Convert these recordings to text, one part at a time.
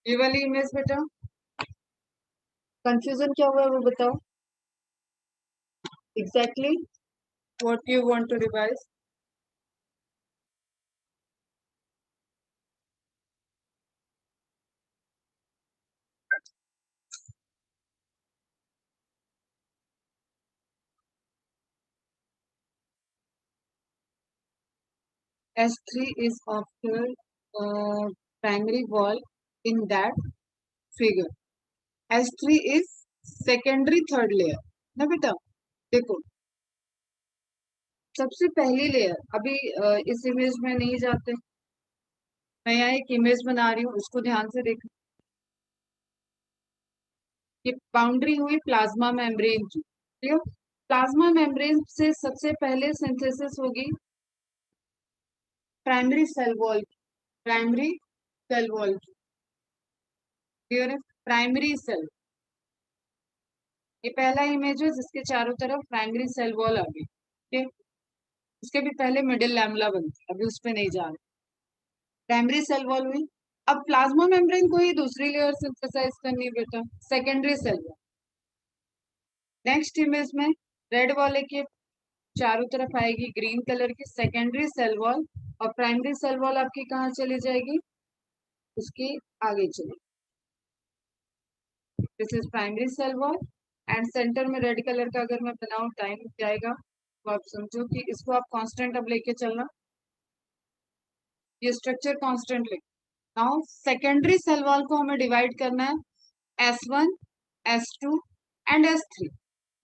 ये वाली इमेज बेटा, कंफ्यूजन क्या हुआ है वो बताओ। Exactly what you want to revise. S3 is after primary wall in that figure. S3 is secondary third layer ना बेटा। देखो सबसे पहली लेयर अभी इस इमेज में नहीं जाते, मैं यहाँ एक इमेज बना रही हूँ, उसको ध्यान से देखो। ये बाउंड्री हुई प्लाज्मा मेम्ब्रेन की, क्लियर। प्लाज्मा मेम्ब्रेन से सबसे पहले सिंथेसिस होगी प्राइमरी सेल वॉल की, प्राइमरी सेल वॉल की, क्लियर है। प्राइमरी सेल, ये पहला इमेज है जिसके चारों तरफ प्राइमरी सेल वॉल आ गई, ठीक है। इसके भी पहले मिडिल लैमेला बनती है, अभी उस पर नहीं जा रहे। प्राइमरी सेल वॉल हुई। अब प्लाज्मा मेम्ब्रेन को ही दूसरी लेयर सिंथेसाइज करनी है बेटा, secondary cell wall. Next image में रेड वाले के चारों तरफ आएगी ग्रीन कलर की सेकेंडरी सेल वॉल, और प्राइमरी सेल वॉल आपकी कहाँ चली जाएगी, उसकी आगे चली। This is primary cell wall and centre में रेड कलर का अगर मैं बनाऊं टाइम जाएगा, तो आप समझो कि इसको आप कांस्टेंट अब लेके चलना, ये स्ट्रक्चर कांस्टेंट लेके। नाउ सेकेंडरी सेल वॉल को हमें डिवाइड करना है S1, S2 एंड S3।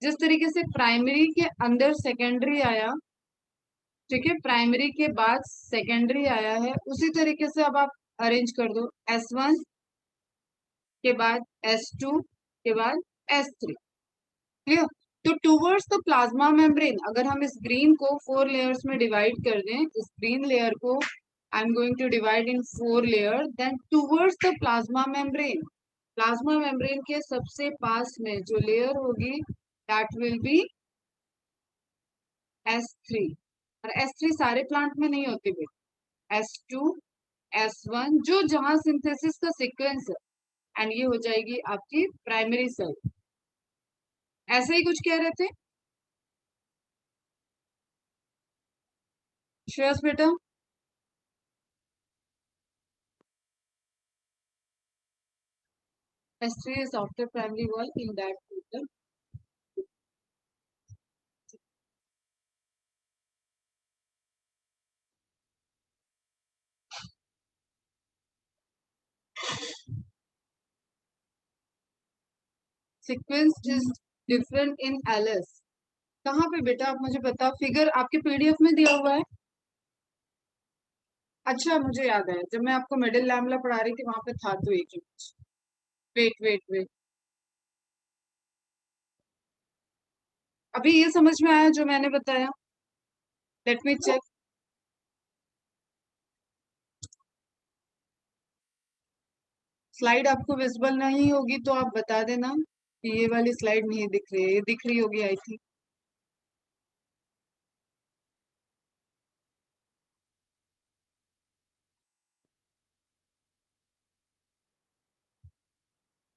जिस तरीके से प्राइमरी के अंदर सेकेंडरी आया, ठीक है, प्राइमरी के बाद सेकेंडरी आया है, उसी तरीके से अब आप अरेंज कर दो S1 के बाद S2 के बाद S3, क्लियर। तो टूवर्ड्स द प्लाज्मा मेम्ब्रेन अगर हम इस ग्रीन को 4 लेयर्स में डिवाइड कर दें, इस ग्रीन लेयर को I am going to divide in 4 layer, then towards the plasma membrane, plasma membrane के सबसे पास में जो लेयर होगी दैट विल बी S3। और S3 सारे प्लांट में नहीं होती बेटा, S2, S1 जो जहां सिंथेसिस का सीक्वेंस है, एंड ये हो जाएगी आपकी प्राइमरी सेल। ऐसे ही कुछ कह रहे थे श्रेयस बेटा। S3 is after primary wall in that figure. Sequence is different in LS। कहाँ पे बेटा आप मुझे बताओ, फिगर आपके पीडीएफ में दिया हुआ है। अच्छा मुझे याद है, जब मैं आपको मिडिल लैमला पढ़ा रही थी वहां पे था तो एक इमेज। वेट वेट वेट, अभी ये समझ में आया जो मैंने बताया, लेट मी चेक। स्लाइड आपको विजिबल नहीं होगी तो आप बता देना कि ये वाली स्लाइड नहीं दिख रही है, ये दिख रही होगी आई थिंक।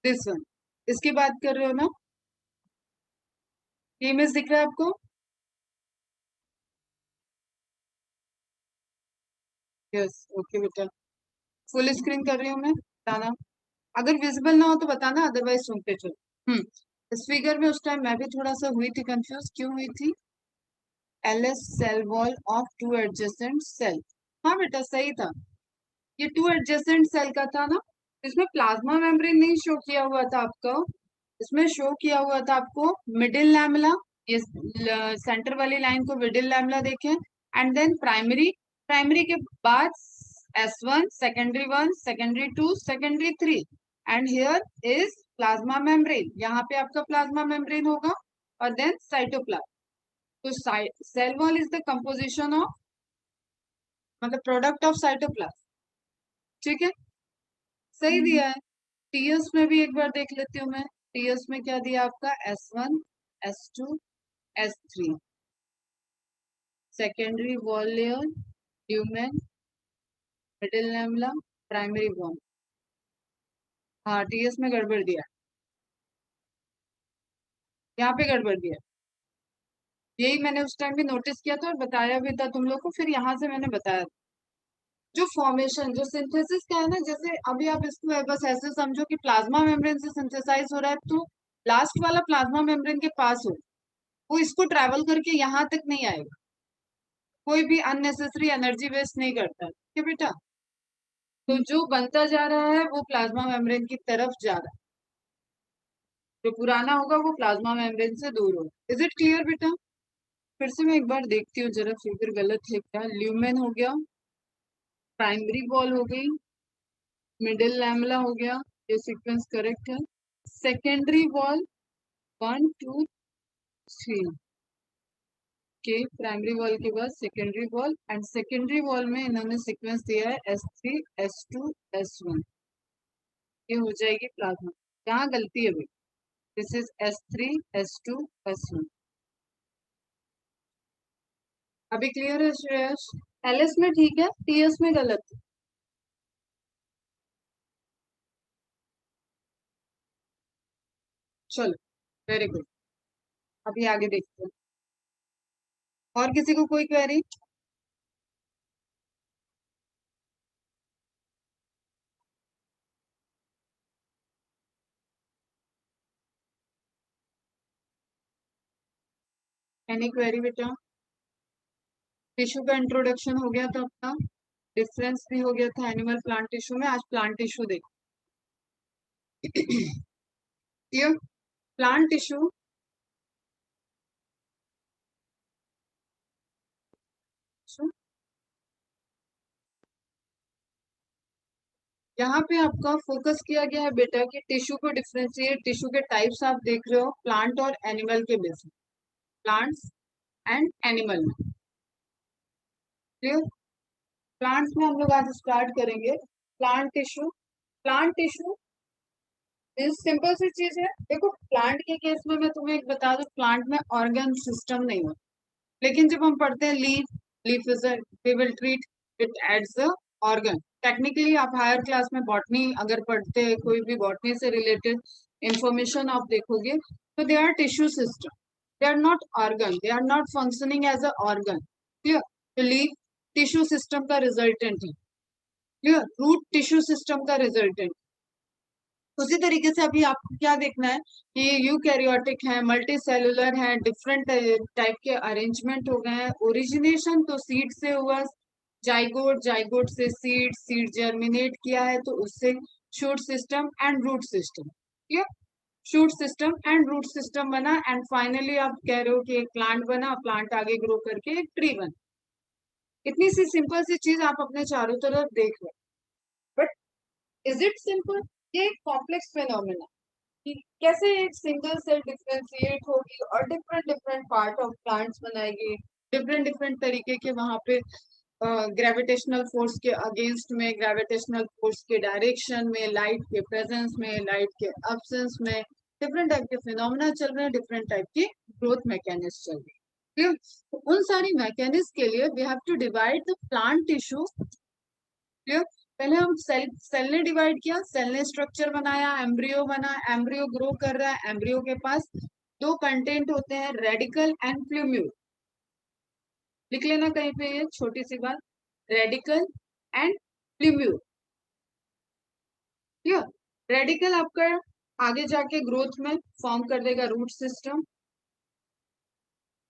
दिस वन, इसकी बात कर रहे हो ना, ये इमेज दिख रहा है आपको। यस ओके बेटा, फुल स्क्रीन कर रही हूँ मैं, बताना अगर विजिबल ना हो तो बताना, अदरवाइज सुनते चलो। इस फिगर में उस टाइम मैं भी थोड़ा सा हुई थी कंफ्यूज, क्यों हुई थी। LS cell wall of two adjacent cell, हाँ बेटा सही था, ये टू एडजेसेंट सेल का था ना। इसमें प्लाज्मा मेम्ब्रेन नहीं शो किया हुआ था आपको, इसमें शो किया हुआ था आपको मिडिल लैमेला, ये सेंटर वाली लाइन को मिडिल लैमेला देखें, एंड देन प्राइमरी, प्राइमरी के बाद S1, secondary 1, secondary 2, secondary 3, and here is plasma membrane, यहाँ पे आपका प्लाज्मा मेम्ब्रेन होगा, और देन साइटोप्लाज्म। तो cell wall is the composition of, मतलब प्रोडक्ट ऑफ साइटोप्लाज्म, ठीक है। सही दिया है। टीएस में भी एक बार देख लेती हूँ मैं, टीएस में क्या दिया आपका S1, S2, S3, secondary wall layer, lumen, middle lamella, primary wall. हाँ, टीएस में गड़बड़ दिया है, यहाँ पे गड़बड़ दिया है। यही मैंने उस टाइम भी नोटिस किया था और बताया भी था तुम लोग को, फिर यहाँ से मैंने बताया। जो फॉर्मेशन, जो सिंथेसिस का है ना, जैसे अभी आप इसको बस ऐसे समझो कि प्लाज्मा मेम्ब्रेन से सिंथेसाइज हो रहा है, तो लास्ट वाला प्लाज्मा मेम्ब्रेन के पास हो, वो इसको ट्रैवल करके यहाँ तक नहीं आएगा, कोई भी अननेसेसरी एनर्जी वेस्ट नहीं करता है, ठीक है बेटा। तो जो बनता जा रहा है वो प्लाज्मा मेम्ब्रेन की तरफ जा रहा है, जो पुराना होगा वो प्लाज्मा मेम्ब्रेन से दूर होगा। इज इट क्लियर बेटा? फिर से मैं एक बार देखती हूँ जरा, फिगर गलत है क्या। ल्यूमेन हो गया, प्राइमरी वॉल हो गई, मिडिल लैमेला हो गया, ये सीक्वेंस करेक्ट है। सेकेंडरी वॉल 1 2 3 के, प्राइमरी वॉल के बाद secondary wall, and secondary wall में इन्होंने सीक्वेंस दिया है S3 S2 S1, ये हो जाएगी प्लाज्मा। यहाँ गलती है भाई, this is S3 S2 S1। अभी क्लियर है श्रेयस? एलएस में ठीक है, टीएस में गलत है। चलो, वेरी गुड। अभी आगे देखते हैं, और किसी को कोई क्वेरी? एनी क्वेरी बेटा? टिश्यू का इंट्रोडक्शन हो गया था अपना, डिफरेंस भी हो गया था एनिमल प्लांट टिश्यू में। आज प्लांट टिश्यू देखो। ये प्लांट टिश्यू, यहाँ पे आपका फोकस किया गया है बेटा कि टिश्यू को डिफ्रेंशिएट, टिश्यू के टाइप्स आप देख रहे हो प्लांट और एनिमल के बेस में, प्लांट्स एंड एनिमल में। क्लियर? प्लांट्स में हम लोग आज स्टार्ट करेंगे plant tissue. Plant tissue simple सी चीज है। देखो, प्लांट के केस में मैं तुम्हें एक बता दूं, प्लांट में ऑर्गन सिस्टम नहीं होता, लेकिन जब हम पढ़ते हैं leaf, leaf is we will treat it as a organ. Technically आप हायर क्लास में बॉटनी अगर पढ़ते हैं, कोई भी बॉटनी से रिलेटेड इंफॉर्मेशन आप देखोगे, तो they are tissue system, they are not organ, they are not functioning as a organ. Clear? तो लीफ टिश्यू सिस्टम का रिजल्टेंट है। क्लियर? रूट टिश्यू सिस्टम का रिजल्टेंट। उसी तरीके से अभी आपको क्या देखना है कि यूकैरियोटिक है, मल्टी सेलुलर है, डिफरेंट टाइप के अरेंजमेंट हो गए हैं। ओरिजिनेशन तो सीड से हुआ, जाइगोट, जाइगोट से सीड, सीड जर्मिनेट किया है तो उससे shoot system and root system. ठीक है? Shoot system and root system बना, एंड फाइनली आप कह रहे हो कि एक प्लांट बना, प्लांट आगे ग्रो करके एक ट्री बना। इतनी सी सिंपल सी चीज आप अपने चारों तरफ देख रहे हो, बट इज इट सिंपल? ये एक कॉम्प्लेक्स फिनोमेना कि कैसे एक सिंगल सेल डिफरेंशिएट होगी और different different part of plants बनाएगी, डिफरेंट डिफरेंट तरीके के वहां पे ग्रेविटेशनल फोर्स के अगेंस्ट में, ग्रेविटेशनल फोर्स के डायरेक्शन में, लाइट के प्रेजेंस में, लाइट के एब्सेंस में, डिफरेंट टाइप के फिनोमेना चल रहे हैं, डिफरेंट टाइप की ग्रोथ मैकेनिज्म चल रही है। क्लियर? तो उन सारी मैकेनिज्म के लिए we have to divide the plant tissue. Clear? पहले हम सेल, सेल ने डिवाइड किया, सेल ने स्ट्रक्चर बनाया, एम्ब्रियो बना, एम्ब्रियो ग्रो कर रहा है, एम्ब्रियो के पास दो कंटेंट होते हैं, रेडिकल एंड प्लूम्यूल। लिख लेना कहीं पे ये छोटी सी बात, radical and plumule. Clear? Radical आपका आगे जाके ग्रोथ में फॉर्म कर देगा रूट सिस्टम,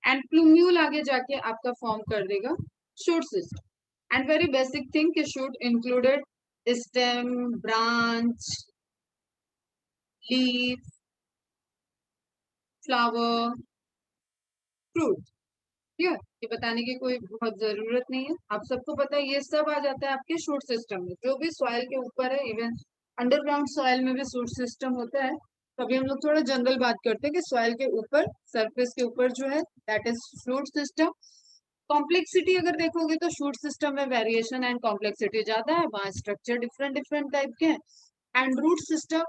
एंड प्लूम्यूल आगे जाके आपका फॉर्म कर देगा shoot system. And very basic thing कि shoot included stem, branch, leaf, flower, fruit. Clear? ये बताने की कोई बहुत जरूरत नहीं है, आप सबको पता है, ये सब आ जाता है आपके शूट सिस्टम में, जो भी सॉइल के ऊपर है। इवन अंडरग्राउंड सॉइल में भी शूट सिस्टम होता है। तो अभी हम लोग थोड़ा जनरल बात करते हैं कि सॉइल के ऊपर, सरफेस के ऊपर जो है, that is shoot system. Complexity अगर देखोगे तो शूट सिस्टम में वेरिएशन एंड कॉम्प्लेक्सिटी ज्यादा है, वहां स्ट्रक्चर डिफरेंट डिफरेंट टाइप के हैं। And root system,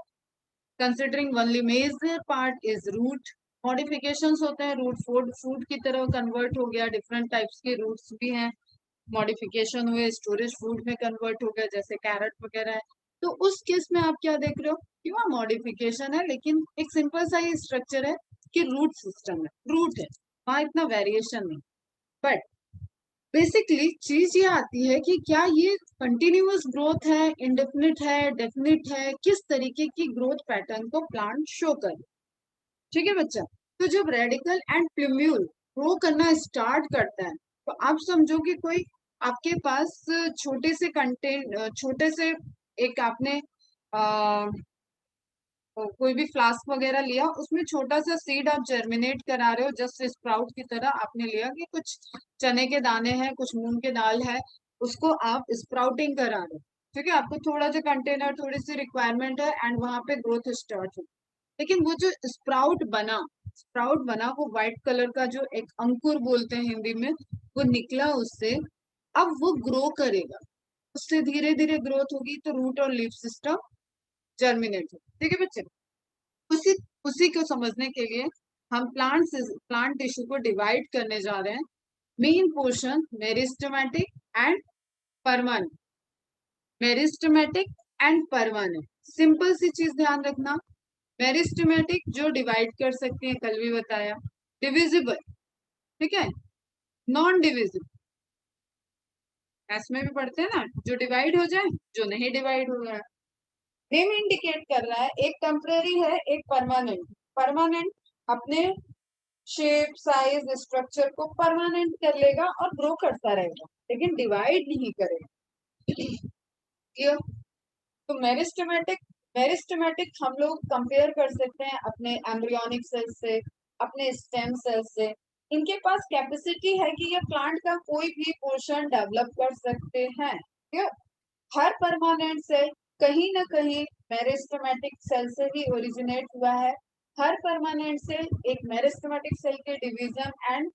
considering only major part is root, modifications होते हैं, रूट फूड, फूड की तरह कन्वर्ट हो गया, डिफरेंट टाइप्स के रूट्स भी हैं, मॉडिफिकेशन हुए, स्टोरेज फूड में कन्वर्ट हो गया, जैसे कैरेट वगैरह है। तो उस केस में आप क्या देख रहे हो, क्यों मॉडिफिकेशन है, लेकिन एक सिंपल सा ही स्ट्रक्चर है कि रूट सिस्टम है, रूट है, वहां इतना वेरिएशन नहीं। बट बेसिकली चीज ये आती है कि क्या ये कंटिन्यूअस ग्रोथ है, इंडेफिनिट है, डेफिनिट है, किस तरीके की ग्रोथ पैटर्न को प्लांट शो कर। ठीक है बच्चा। तो जब रेडिकल एंड प्लूम्यूल ग्रो करना स्टार्ट करता है, तो आप समझो कि कोई आपके पास छोटे से कंटेंट, छोटे से एक आपने कोई भी फ्लास्क वगैरह लिया, उसमें छोटा सा सीड आप जर्मिनेट करा रहे हो, जस्ट स्प्राउट की तरह आपने लिया कि कुछ चने के दाने हैं, कुछ मूंग के दाल है, उसको आप स्प्राउटिंग करा रहे हो। ठीक है, आपको थोड़ा सा कंटेनर, थोड़ी सी रिक्वायरमेंट है एंड वहां पे ग्रोथ स्टार्ट हो। लेकिन वो जो स्प्राउट बना वो व्हाइट कलर का जो एक अंकुर बोलते हैं हिंदी में, वो निकला उससे। अब वो ग्रो करेगा, उससे धीरे धीरे ग्रोथ होगी, तो रूट और लीफ सिस्टम जर्मिनेट हो। ठीक है बच्चे। उसी उसी को समझने के लिए हम प्लांट टिश्यू को डिवाइड करने जा रहे हैं। Main portion meristematic and permanent, meristematic and permanent. Simple सी चीज ध्यान रखना, मेरिस्टेमेटिक जो डिवाइड कर सकते हैं, कल भी बताया, डिविजिबल, ठीक है, नॉन डिविजिबल, इसमें भी पढ़ते हैं ना, जो डिवाइड हो जाए, जो नहीं डिवाइड हो रहा है। नेम इंडिकेट कर रहा है, एक टेम्परेरी है, एक परमानेंट। परमानेंट अपने शेप, साइज, स्ट्रक्चर को परमानेंट कर लेगा और ग्रो करता रहेगा, लेकिन डिवाइड नहीं करेगा। क्लियर। तो मेरिस्टेमेटिक, मेरिस्टेमेटिक हम लोग कंपेयर कर सकते हैं अपने एम्ब्रियोनिक सेल से, अपने स्टेम सेल से। इनके पास कैपेसिटी है कि ये प्लांट का कोई भी पोर्शन डेवलप कर सकते हैं। क्लियर। हर परमानेंट सेल कहीं ना कहीं मेरिस्टेमेटिक सेल से ही ओरिजिनेट हुआ है। हर परमानेंट सेल एक मेरिस्टेमेटिक सेल के division and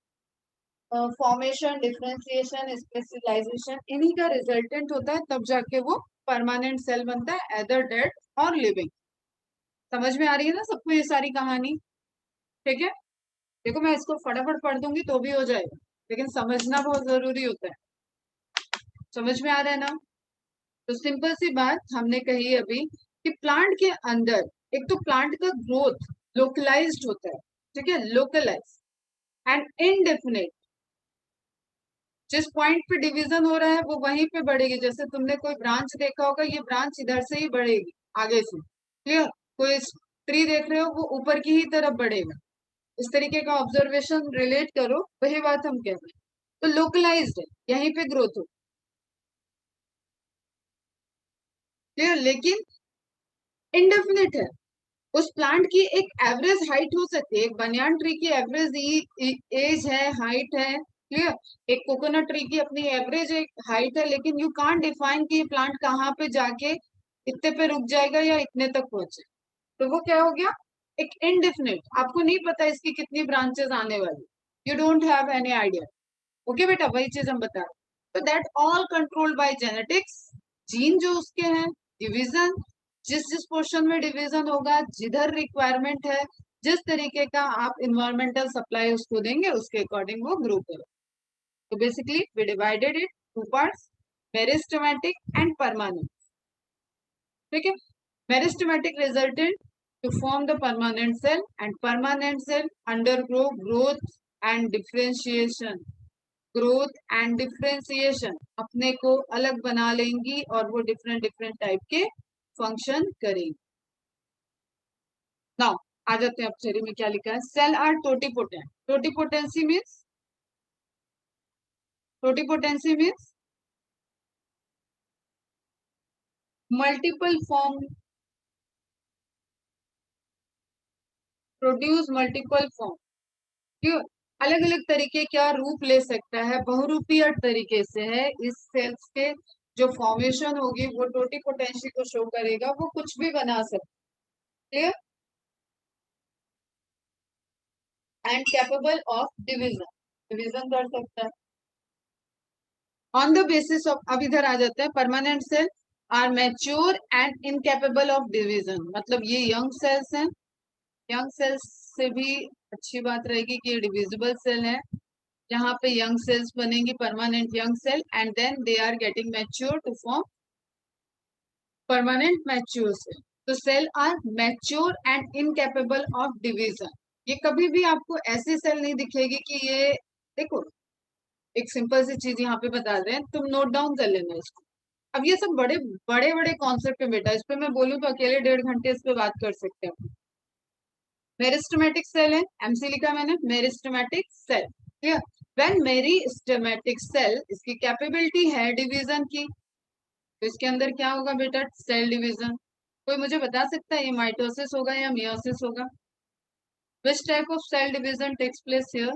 formation, differentiation, specialization, इन्हीं का रिजल्टेंट होता है, तब जाके वो परमानेंट सेल बनता है, एदर डेड और लिविंग। समझ में आ रही है ना सबको ये सारी कहानी? ठीक है। देखो मैं इसको फटाफट पढ़ दूंगी तो भी हो जाएगा, लेकिन समझना बहुत जरूरी होता है। समझ में आ रहा है ना? तो सिंपल सी बात हमने कही अभी कि प्लांट के अंदर एक तो प्लांट का ग्रोथ लोकलाइज्ड होता है, ठीक है, लोकलाइज एंड इनडेफिनेट। जिस पॉइंट पे डिवीजन हो रहा है वो वहीं पे बढ़ेगी। जैसे तुमने कोई ब्रांच देखा होगा, ये ब्रांच इधर से ही बढ़ेगी आगे से। क्लियर। कोई ट्री देख रहे हो, वो ऊपर की ही तरफ बढ़ेगा। इस तरीके का ऑब्जर्वेशन रिलेट करो, वही बात हम कह रहे हैं। तो लोकलाइज्ड है, यहीं पे ग्रोथ हो। क्लियर। लेकिन इनडेफिनेट है, उस प्लांट की एक एवरेज हाइट हो सकती है, एक बनियान ट्री की एवरेज एज है, हाइट है। क्लियर। एक कोकोनट ट्री की अपनी एवरेज एक हाइट है, लेकिन यू कांट डिफाइन कि ये प्लांट कहाँ पे जाके इतने पे रुक जाएगा या इतने तक पहुंचे। तो वो क्या हो गया, एक इनडिफिनिट, आपको नहीं पता इसकी कितनी ब्रांचेस आने वाली, you don't have any idea. Okay बेटा, वही चीज हम बता रहे हैं। तो that all controlled by genetics, gene जो उसके हैं, डिवीजन, जिस जिस पोर्शन में डिवीजन होगा, जिधर रिक्वायरमेंट है, जिस तरीके का आप इन्वायरमेंटल सप्लाई उसको देंगे, उसके अकॉर्डिंग वो ग्रो करेगा। तो basically we divided it two parts, meristematic and permanent. ठीक है। Meristematic resultant to form the permanent cell, and permanent cell undergo growth and differentiation, growth and differentiation, अपने को अलग बना लेंगी और वो डिफरेंट डिफरेंट टाइप के फंक्शन करेंगी। नाउ आ जाते हैं, अब थ्योरी में क्या लिखा है, cell are totipotent. Totipotency means, totipotency means multiple form, produce multiple form. क्यों? अलग अलग तरीके क्या रूप ले सकता है, बहुरूपीय तरीके से है। इस सेल्स के जो फॉर्मेशन होगी वो टोटीपोटेंसी को शो करेगा, वो कुछ भी बना सकता है and capable of division, division कर सकता है ऑन द बेसिस ऑफ। अब इधर आ जाता है, permanent cell are mature and incapable of division, मतलब ये यंग सेल्स हैं। यंग सेल्स से भी अच्छी बात रहेगी कि ये डिविजिबल सेल है, जहाँ पे यंग सेल्स बनेंगी, permanent young cell, and then they are getting mature to form permanent mature cell, तो cell are mature and incapable of division. ये कभी भी आपको ऐसी सेल नहीं दिखेगी कि ये, देखो एक सिंपल सी चीज यहाँ पे बता रहे हैं, तुम नोट डाउन कर लेना इसको। अब ये सब बड़े बड़े बड़े कॉन्सेप्ट है बेटा, इस पे मैं बोलूँ तो अकेले 1.5 घंटे इस पे बात कर सकते हैं। मेरिस्टेमेटिक सेल है, एमसी लिखा मैंने, meristematic cell, clear. When meristematic cell, इसकी कैपेबिलिटी है डिवीजन की, तो इसके अंदर क्या होगा बेटा, सेल डिवीजन। कोई मुझे बता सकता है ये माइटोसिस होगा या मियोसिस होगा? Which type of cell division takes place here?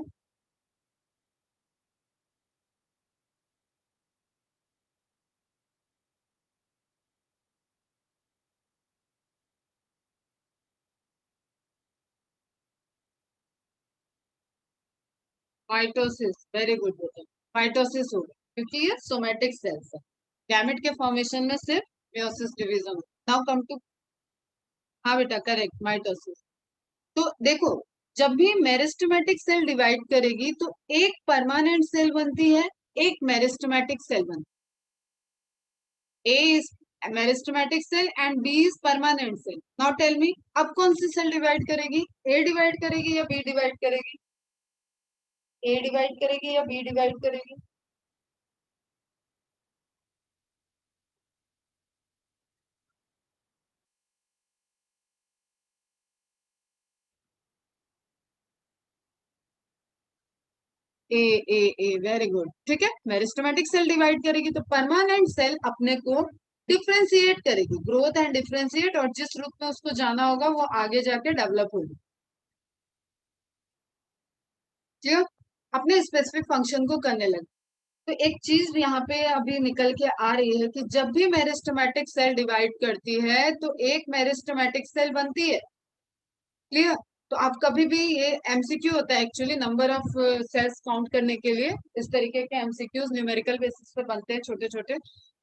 Mitosis, very good बेटा, माइटोसिस होगा क्योंकि ये सोमेटिक सेल्स है। गैमेट के फॉर्मेशन में सिर्फ meiosis division. Now come to, हाँ बेटा करेक्ट, माइटोसिस। तो देखो, जब भी मेरिस्टेमेटिक सेल डिवाइड करेगी तो एक परमानेंट सेल बनती है, एक मेरिस्टेमेटिक सेल बनती है। A is meristematic cell and B is permanent cell. Now tell me, अब कौन सी सेल डिवाइड करेगी? ए डिवाइड करेगी या बी डिवाइड करेगी? ए डिवाइड करेगी या बी डिवाइड करेगी? ए, ए, ए, वेरी गुड, ठीक है। मेरिस्टेमेटिक सेल डिवाइड करेगी तो परमानेंट सेल अपने को डिफ्रेंशिएट करेगी, ग्रोथ एंड डिफ्रेंशिएट, और जिस रूप में उसको जाना होगा वो आगे जाके डेवलप होगी, क्लियर, अपने स्पेसिफिक फंक्शन को करने लगे। तो एक चीज यहाँ पे अभी निकल के आ रही है कि जब भी मेरिस्टेमेटिक सेल डिवाइड करती है तो एक मेरिस्टेमेटिक सेल बनती है, क्लियर। तो आप कभी भी, ये एमसीक्यू होता है actually, number of cells count करने के लिए इस तरीके के एमसीक्यूज न्यूमेरिकल बेसिस पे बनते हैं छोटे छोटे।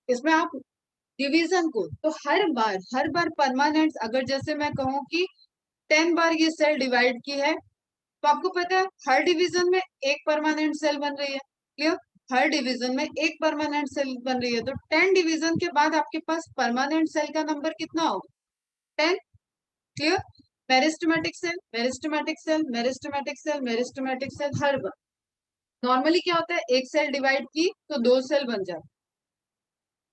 इसमें आप डिवीजन को, तो हर बार परमानेंट, अगर जैसे मैं कहूँ कि 10 बार ये सेल डिवाइड की है, तो आपको पता है हर डिवीजन में एक परमानेंट सेल बन रही है, क्लियर। हर डिवीजन में एक परमानेंट सेल बन रही है, तो 10 डिवीजन के बाद आपके पास परमानेंट सेल का नंबर कितना होगा? 10, clear. Meristematic cell, meristematic cell, meristematic cell, meristematic cell, हर बार नॉर्मली क्या होता है, एक सेल डिवाइड की तो दो सेल बन जाती है।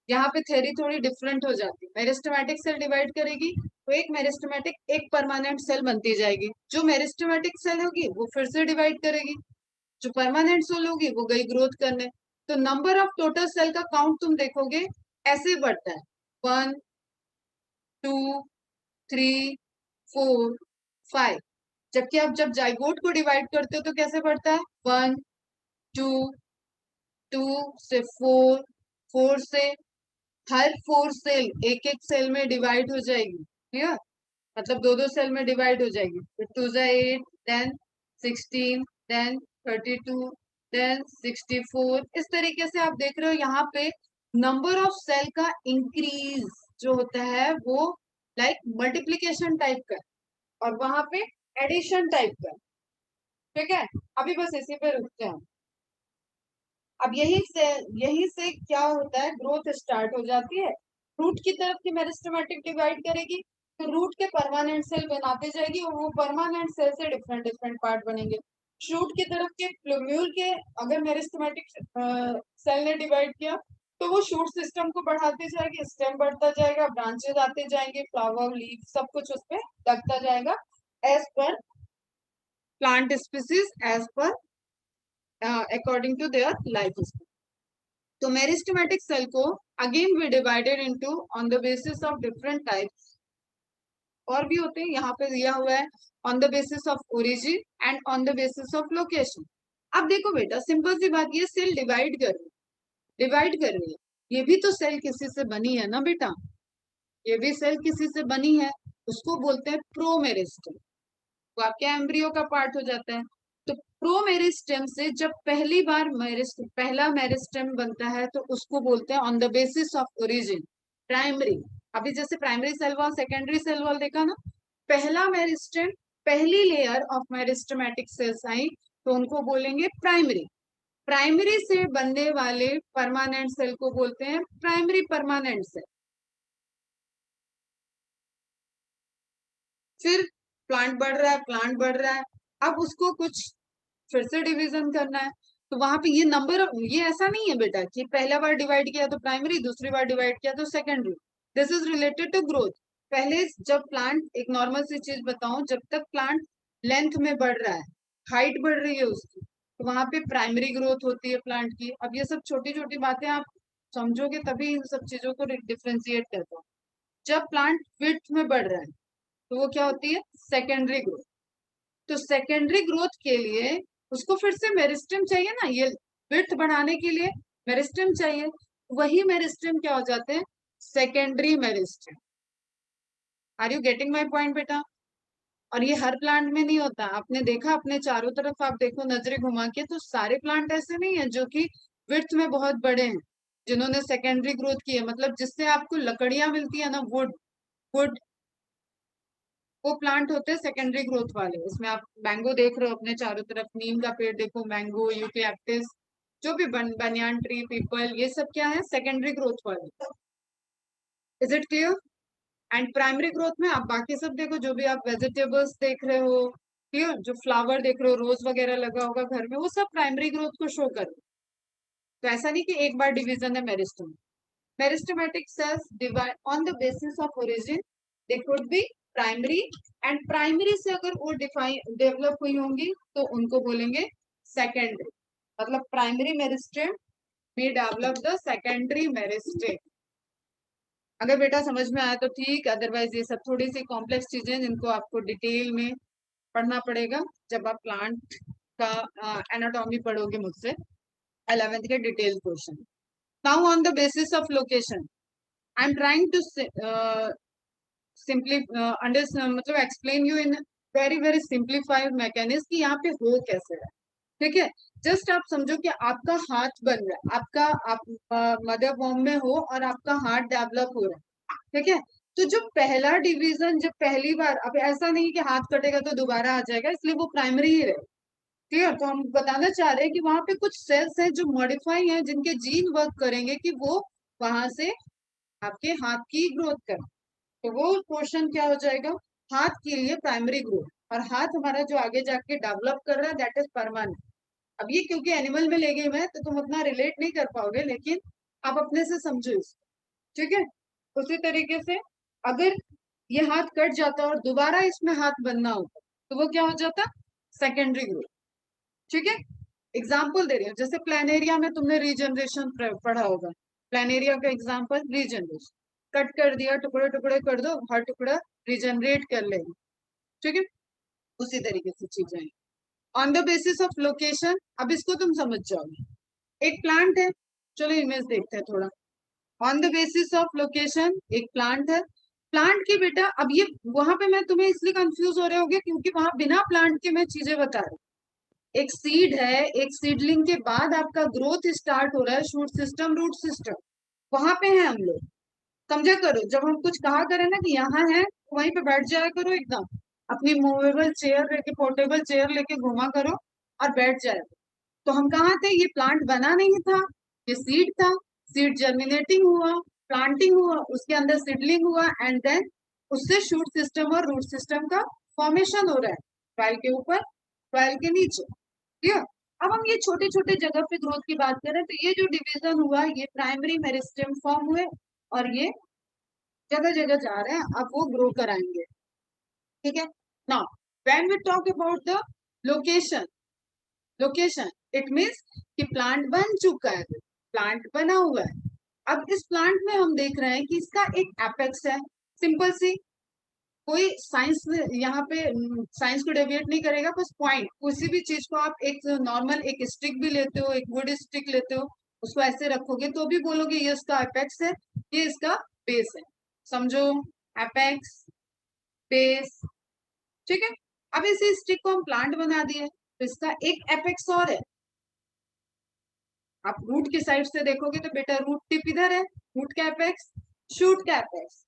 यहाँ पे थ्योरी थोड़ी डिफरेंट हो जाती है, मेरिस्टेमेटिक सेल डिवाइड करेगी तो एक मेरिस्टेमेटिक, एक परमानेंट सेल बनती जाएगी। जो मेरिस्टेमेटिक सेल होगी वो फिर से डिवाइड करेगी, जो परमानेंट सेल होगी वो गई ग्रोथ करने। तो नंबर ऑफ टोटल सेल का काउंट तुम देखोगे ऐसे बढ़ता है, 1, 2, 3, 4, 5। जबकि आप जब जाइगोट को डिवाइड करते हो तो कैसे बढ़ता है, 1, 2, 2 से 4, 4 से, हर 4 सेल एक एक सेल में डिवाइड हो जाएगी, क्लियर। मतलब दो दो सेल में डिवाइड हो जाएगी, तो 2 से 8, देन 16, देन 32, देन 64। इस तरीके से आप देख रहे हो यहाँ पे नंबर ऑफ सेल का इंक्रीज जो होता है वो लाइक मल्टीप्लीकेशन टाइप का है, और वहां पे एडिशन टाइप का है, ठीक है। अभी बस इसी पे रुकते हैं। अब यही से क्या होता है, ग्रोथ स्टार्ट हो जाती है। रूट की तरफ की मेरिस्टेमेटिक डिवाइड करेगी तो रूट के परमानेंट सेल बनाते जाएगी, और वो परमानेंट सेल से डिफरेंट डिफरेंट पार्ट बनेंगे। शूट की तरफ के प्लूम्यूल के, अगर मेरिस्टेमेटिक सेल ने डिवाइड किया तो वो शूट सिस्टम को बढ़ाते जाएगी, स्टेम बढ़ता जाएगा, ब्रांचेज आते जाएंगे, फ्लावर, लीफ, सब कुछ उसपे लगता जाएगा as per plant species, as per according to their lifestyle. तो मेरिस्टेमेटिक सेल को again we divided into on the basis of different types, और भी होते हैं, यहाँ पे दिया हुआ है on the basis of origin and on the basis of location. अब देखो बेटा, सिंपल सी बात, ये सेल डिवाइड कर रही है, ये भी तो सेल किसी से बनी है ना बेटा, ये भी सेल किसी से बनी है, उसको बोलते हैं प्रोमेरिस्टेम। वो आपके एम्ब्रियो का पार्ट हो जाता है। तो प्रोमेरिस्टेम से जब पहली बार पहला मेरिस्टेम बनता है तो उसको बोलते हैं on the basis of origin, primary. अभी जैसे primary cell wall, secondary cell wall देखा ना, पहला मेरिस्टेम, पहली लेयर ऑफ मेरिस्टेमेटिक सेल्स आई तो उनको बोलेंगे प्राइमरी। प्राइमरी से बनने वाले परमानेंट सेल को बोलते हैं प्राइमरी परमानेंट सेल। फिर प्लांट बढ़ रहा है, प्लांट बढ़ रहा है, अब उसको कुछ फिर से डिवीजन करना है, तो वहां पे ये नंबर, ये ऐसा नहीं है बेटा कि पहला बार डिवाइड किया तो प्राइमरी, दूसरी बार डिवाइड किया तो secondary. This is related to growth. पहले जब प्लांट, एक नॉर्मल सी चीज बताऊं, जब तक प्लांट लेंथ में बढ़ रहा है, हाइट बढ़ रही है उसकी, तो वहां पे प्राइमरी ग्रोथ होती है प्लांट की। अब ये सब छोटी छोटी बातें आप समझोगे तभी इन सब चीजों को डिफ्रेंशिएट करता हूँ। जब प्लांट विड्थ में बढ़ रहा है तो वो क्या होती है, सेकेंडरी ग्रोथ। तो सेकेंडरी ग्रोथ के लिए उसको फिर से मेरिस्टेम चाहिए ना, ये विड्थ बढ़ाने के लिए मेरिस्टेम चाहिए, वही मेरिस्टेम क्या हो जाते हैं, secondary meristem. Are you getting my point बेटा? और ये हर प्लांट में नहीं होता, आपने देखा अपने चारों तरफ, आप देखो नजरे घुमा के, तो सारे प्लांट ऐसे नहीं है जो कि विड्थ में बहुत बड़े हैं, जिन्होंने सेकेंडरी ग्रोथ की है, मतलब जिससे आपको लकड़ियां मिलती है ना, वुड, वुड, वो प्लांट होते हैं सेकेंडरी ग्रोथ वाले। इसमें आप मैंगो देख रहे हो अपने चारों तरफ, नीम का पेड़ देखो, मैंगो, यूकेलिप्टस, जो भी बनियान ट्री, पीपल, ये सब क्या है, सेकेंडरी ग्रोथ वाले। Is it clear? And primary growth में आप बाकी सब देखो, जो भी आप वेजिटेबल्स देख रहे हो, क्लियर, जो फ्लावर देख रहे हो, रोज वगैरह लगा होगा घर में, वो सब प्राइमरी ग्रोथ को शो कर। तो ऐसा नहीं कि एक बार डिवीजन है meristem. Meristematic cells divide on the basis of origin, they could be primary, and primary से अगर वो डिफाइन डेवलप हुई होंगी तो उनको बोलेंगे सेकेंडरी। मतलब प्राइमरी मेरिस्टेम में डेवलप द सेकेंडरी मेरिस्टेम। अगर बेटा समझ में आया तो ठीक, अदरवाइज ये सब थोड़ी सी कॉम्प्लेक्स चीजें जिनको आपको डिटेल में पढ़ना पड़ेगा जब आप प्लांट का एनाटॉमी पढ़ोगे मुझसे, 11th के detail question. Now on the basis of location, I am trying to simply मतलब explain you in very very simplified mechanism कि यहाँ पे हो कैसे है। ठीक है, जस्ट आप समझो कि आपका हाथ बन रहा है, आपका, आप मदर वॉर्म में हो और आपका हाथ डेवलप हो रहा है, ठीक है। तो जो पहला डिवीजन, जब पहली बार, अब ऐसा नहीं कि हाथ कटेगा तो दोबारा आ जाएगा, इसलिए वो प्राइमरी ही रहे। क्लियर? तो हम बताना चाह रहे हैं कि वहां पे कुछ सेल्स हैं जो मॉडिफाई हैं, जिनके जीन वर्क करेंगे कि वो वहां से आपके हाथ की ग्रोथ करें। तो वो पोर्शन क्या हो जाएगा, हाथ के लिए प्राइमरी ग्रोथ। और हाथ हमारा जो आगे जाके डेवलप कर रहा है, दैट इज परमानेंट। अब ये क्योंकि एनिमल में ले गई मैं, तो तुम उतना रिलेट नहीं कर पाओगे, लेकिन आप अपने से समझो इसको। ठीक है, उसी तरीके से अगर ये हाथ कट जाता और दोबारा इसमें हाथ बनना होता, तो वो क्या हो जाता, सेकेंडरी ग्रोथ। ठीक है, एग्जाम्पल दे रही हूँ, जैसे प्लानेरिया में तुमने रीजनरेशन पढ़ा होगा। प्लानेरिया का एग्जाम्पल रीजनरेशन, कट कर दिया, टुकड़े टुकड़े कर दो, हर टुकड़ा रीजनरेट कर लेगा। ठीक है, उसी तरीके से चीजें हैं। On the basis of location, अब इसको तुम समझ जाओगे। एक प्लांट है, चलो इमेज देखते हैं थोड़ा। On the basis of location एक प्लांट है, प्लांट की बेटा, अब ये वहां पे मैं तुम्हें इसलिए कंफ्यूज हो रहे होगे क्योंकि वहां बिना प्लांट के मैं चीजें बता रही हूँ। एक सीड है, एक सीडलिंग के बाद आपका ग्रोथ स्टार्ट हो रहा है, शूट सिस्टम, रूट सिस्टम, वहां पे है हम लोग। समझा करो, जब हम कुछ कहा करें ना कि यहाँ है, तो वहीं पे बैठ जाया करो एकदम, अपनी मूवेबल चेयर लेके, पोर्टेबल चेयर लेके घुमा करो और बैठ जाए। तो हम कहाँ थे, ये प्लांट बना नहीं था, ये सीड था, सीड जर्मिनेटिंग हुआ, प्लांटिंग हुआ, उसके अंदर सीडलिंग हुआ, एंड देन उससे शूट सिस्टम और रूट सिस्टम का फॉर्मेशन हो रहा है, ट्रायल के ऊपर, ट्रायल के नीचे। क्लियर? अब हम ये छोटे छोटे जगह पे ग्रोथ की बात करें, तो ये जो डिवीजन हुआ, ये प्राइमरी मेरिस्टेम फॉर्म हुए, और ये जगह जगह जा रहे हैं, अब वो ग्रो कराएंगे। ठीक है, now when we talk about the location, location it means कि प्लांट बन चुका है, प्लांट बना हुआ है। अब इस प्लांट में हम देख रहे हैं कि इसका एक एपेक्स है, सिंपल सी, कोई साइंस यहाँ पे साइंस को डेविएट नहीं करेगा, बस पॉइंट, किसी भी चीज को आप एक नॉर्मल एक स्टिक भी लेते हो, एक वुड स्टिक लेते हो, उसको ऐसे रखोगे तो भी बोलोगे ये इसका एपेक्स है, ये इसका बेस है। समझो, एपेक्स, बेस। ठीक है, अब इसी स्टिक को हम प्लांट बना दिए, तो इसका एक एपेक्स और है। आप रूट की साइड से देखोगे तो बेटा रूट टिप इधर है, रूट का एपेक्स, शूट का apex.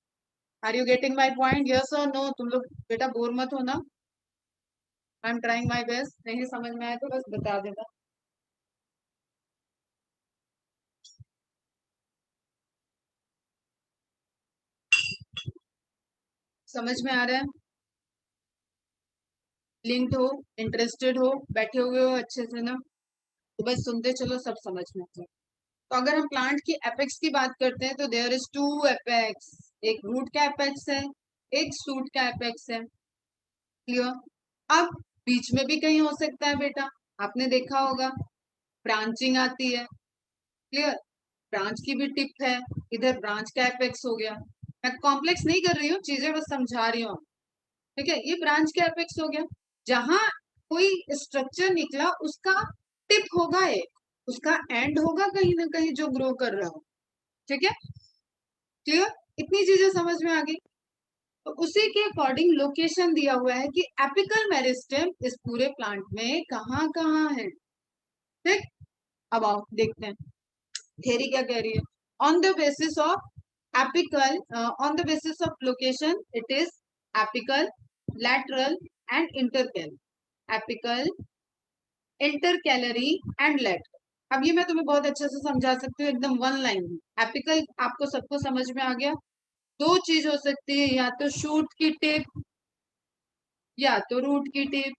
Are you getting my point, yes और नो? तुम लोग बेटा बोर मत होना, I am trying my best, नहीं समझ में आया तो बस बता देना। समझ में आ रहा है? लिंक्ड हो, इंटरेस्टेड हो, बैठे हुए हो अच्छे से ना, तो बस सुनते चलो, सब समझ में आता है। तो अगर हम प्लांट की एपेक्स की बात करते हैं तो देयर इज टू एपेक्स, एक रूट का एपेक्स है, एक शूट का एपेक्स है। क्लियर? अब बीच में भी कहीं हो सकता है बेटा, आपने देखा होगा ब्रांचिंग आती है। क्लियर? ब्रांच की भी टिप है, इधर ब्रांच का एपेक्स हो गया। मैं कॉम्प्लेक्स नहीं कर रही हूँ चीजें, बस समझा रही हूँ। ठीक है, ये ब्रांच का एपेक्स हो गया। जहां कोई स्ट्रक्चर निकला उसका टिप होगा एक, उसका एंड होगा कहीं ना कहीं जो ग्रो कर रहा हो। ठीक है, क्लियर? इतनी चीजें समझ में आ गई। तो उसी के अकॉर्डिंग लोकेशन दिया हुआ है कि एपिकल मेरिस्टेम इस पूरे प्लांट में कहाँ कहाँ है। ठीक, अब आओ देखते हैं थ्योरी क्या कह रही है। On the basis of apical, on the basis of location it is apical, lateral and intercal, apical, intercalary and lateral। अब ये मैं तुम्हें बहुत अच्छे से समझा सकती हूँ एकदम वन लाइन में। एपिकल आपको सबको समझ में आ गया। दो चीज हो सकती है, या तो शूट की टिप या तो रूट की टिप।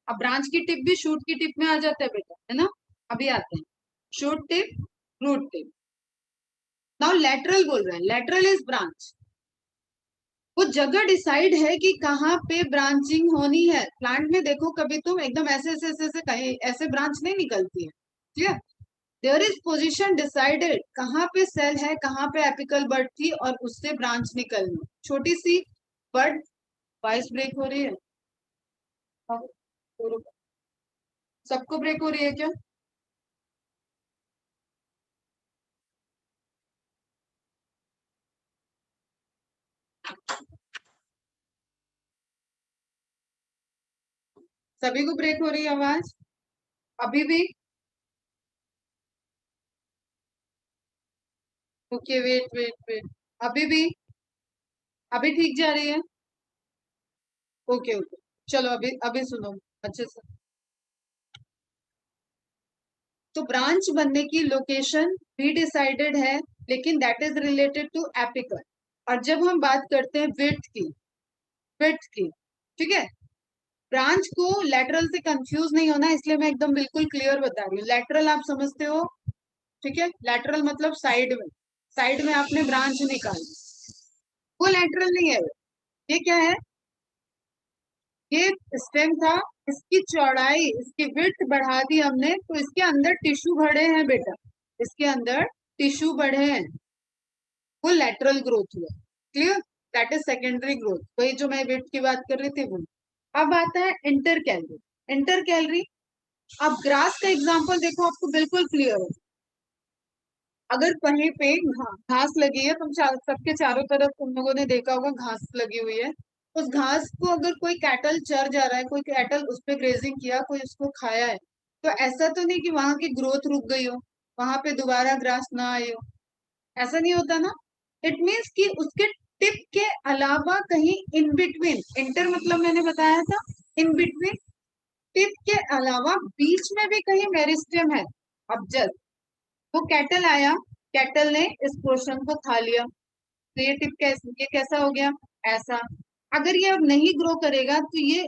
अब ब्रांच की टिप भी शूट की टिप में आ जाता है बेटा, है ना? अभी आते हैं shoot tip, root tip. Now lateral बोल रहे हैं, लेटरल इज ब्रांच। वो जगह डिसाइड है कि कहाँ पे ब्रांचिंग होनी है। प्लांट में देखो कभी तुम एकदम ऐसे ऐसे ऐसे ऐसे कहीं ऐसे ब्रांच नहीं निकलती है। Clear? There is position decided, कहाँ पे सेल है, कहाँ पे एपिकल बर्ड थी और उससे ब्रांच निकलनी। छोटी सी बर्ड, वॉइस ब्रेक हो रही है, सबको ब्रेक हो रही है क्या? सभी को ब्रेक हो रही है आवाज अभी भी? ओके, वेट वेट वेट, अभी भी? अभी ठीक जा रही है? ओके ओके, चलो अभी अभी सुनो अच्छे से। तो ब्रांच बनने की लोकेशन भी डिसाइडेड है, लेकिन that is related to apical. और जब हम बात करते हैं विड्थ की, ठीक है, ब्रांच को लेटरल से कंफ्यूज नहीं होना, इसलिए मैं एकदम बिल्कुल क्लियर बता रही हूँ। लेटरल आप समझते हो, ठीक है? लेटरल मतलब साइड में आपने ब्रांच निकाली, वो लेटरल नहीं है। ये क्या है? ये स्टेम था, इसकी चौड़ाई, इसकी विड्थ बढ़ा दी हमने, तो इसके अंदर टिश्यू बढ़े हैं बेटा, इसके अंदर टिश्यू बढ़े हैं, वो लेटरल ग्रोथ हुआ। Clear? That is secondary growth, वही जो मैं विड्थ की बात कर रही थी वो। अब आता है इंटर कैलरी। इंटर कैलरी, अब ग्रास का एग्जांपल देखो, आपको बिल्कुल क्लियर है। अगर कहीं पे घास लगी है, सबके चारों तरफ तुम लोगों ने देखा होगा घास लगी हुई है। उस घास को अगर कोई कैटल चर जा रहा है, कोई कैटल उस पे ग्रेजिंग किया, कोई उसको खाया है, तो ऐसा तो नहीं कि वहां की ग्रोथ रुक गई हो, वहां पे दोबारा ग्रास ना आई हो। ऐसा नहीं होता ना। इट मीन्स कि उसके टिप के अलावा कहीं इन बिटवीन, इंटर मतलब मैंने बताया था इन बिटवीन, टिप के अलावा बीच में भी कहीं मेरिस्टेम है। अब जब वो कैटल आया, कैटल ने इस पोर्शन को खा लिया, तो ये कैसा हो गया? ऐसा। अगर ये अब नहीं ग्रो करेगा तो ये